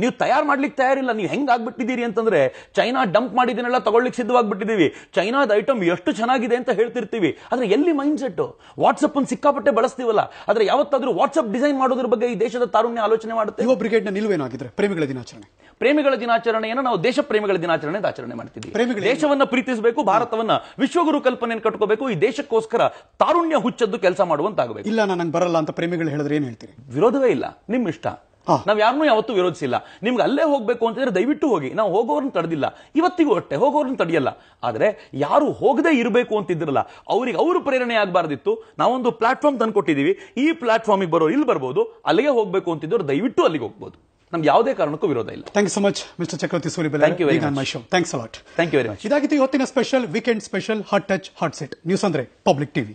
ನೀವು ತಯಾರು ಮಾಡ್ಲಿಕ್ಕೆ ತಯಾರಿಲ್ಲ. ನೀವು ಹೆಂಗ್ ಆಗ್ಬಿಟ್ಟಿದ್ದೀರಿ ಅಂತಂದ್ರೆ, ಚೈನಾ ಡಂಪ್ ಮಾಡಿದನ್ನೆಲ್ಲ ತಗೊಳ್ಳಿಕ್ಕೆ ಸಿದ್ಧವಾಗ್ಬಿಟ್ಟಿದೀವಿ. ಚೈನಾದ ಐಟಮ್ ಎಷ್ಟು ಚೆನ್ನಾಗಿದೆ ಅಂತ ಹೇಳ್ತಿರ್ತೀವಿ, ಆದ್ರೆ ಎಲ್ಲಿ ಮೈಂಡ್ ಸೆಟ್? ವಾಟ್ಸ್ಆಪ್ ಅನ್ನು ಸಿಕ್ಕಾಪಟ್ಟೆ ಬಳಸ್ತೀವಲ್ಲ, ಆದ್ರೆ ಯಾವತ್ತಾದ್ರೂ ವಾಟ್ಸ್ಆಪ್ ಡಿಸೈನ್ ಮಾಡೋದ್ರ ಬಗ್ಗೆ ಈ ದೇಶದ ತಾರುಣ್ಯ ಆಲೋಚನೆ ಮಾಡುತ್ತೆ? ಯುವ ಬ್ರಿಗೇಡ್ ನ ನಿಲುವೇನಾಗಿದ್ರೆ ಪ್ರೇಮಿಗಳ ದಿನಾಚರಣೆ? ಪ್ರೇಮಿಗಳ ದಿನಾಚರಣೆಯನ್ನು ನಾವು ದೇಶ ಪ್ರೇಮಿಗಳ ದಿನಾಚರಣೆ ಅಂತ ಆಚರಣೆ ಮಾಡ್ತಿದ್ದೀವಿ. ದೇಶವನ್ನ ಪ್ರೀತಿಸಬೇಕು, ಭಾರತವನ್ನ ವಿಶ್ವಗುರು ಕಲ್ಪನೆಯನ್ನು ಕಟ್ಕೋಬೇಕು, ಈ ದೇಶಕ್ಕೋಸ್ಕರ ತಾರುಣ್ಯ ಹುಚ್ಚದ್ದು ಕೆಲಸ ಮಾಡುವಂತಾಗಬೇಕು. ಇಲ್ಲ, ನನಗೆ ಬರಲ್ಲ ಅಂತ ಪ್ರೇಮಿಗಳು ಹೇಳಿದ್ರೆ ಏನ್ ಹೇಳ್ತೀರಿ? ವಿರೋಧವೇ ಇಲ್ಲ, ನಿಮ್ ಇಷ್ಟ. ನಾವ್ ಯಾರನ್ನೂ ಯಾವತ್ತೂ ವಿರೋಧಿಸಿಲ್ಲ. ನಿಮ್ಗೆ ಅಲ್ಲೇ ಹೋಗ್ಬೇಕು ಅಂತಂದ್ರೆ ದಯವಿಟ್ಟು ಹೋಗಿ. ನಾವು ಹೋಗೋರನ್ನ ತಡೆದಿಲ್ಲ, ಇವತ್ತಿಗೂ ಅಷ್ಟೇ ಹೋಗೋರನ್ನ ತಡೆಯಲ್ಲ. ಆದ್ರೆ ಯಾರು ಹೋಗದೆ ಇರಬೇಕು ಅಂತಿದ್ರಲ್ಲ, ಅವ್ರಿಗೆ ಅವರು ಪ್ರೇರಣೆ ಆಗಬಾರ್ದಿತ್ತು. ನಾವೊಂದು ಪ್ಲಾಟ್ಫಾರ್ಮ್ ತಂದ್ಕೊಟ್ಟಿದೀವಿ. ಈ ಪ್ಲಾಟ್ಫಾರ್ಮಿಗೆ ಬರೋರು ಇಲ್ಲಿ ಬರ್ಬೋದು, ಅಲ್ಲಿಗೆ ಹೋಗ್ಬೇಕು ಅಂತಿದ್ರು ದಯವಿಟ್ಟು ಅಲ್ಲಿಗೆ ಹೋಗ್ಬೋದು. ನಮ್ಗೆ ಯಾವುದೇ ಕಾರಣಕ್ಕೂ ವಿರೋಧ ಇಲ್ಲ. Thank you so much mister Chakravarthy Sulibele. Thank you very much. Thanks a lot. Thank you very much. ಇದಾಗಿತ್ತು ಇವತ್ತಿನ special weekend special hot touch hot set. News ಅಂದ್ರೆ ಪಬ್ಲಿಕ್ ಟಿವಿ.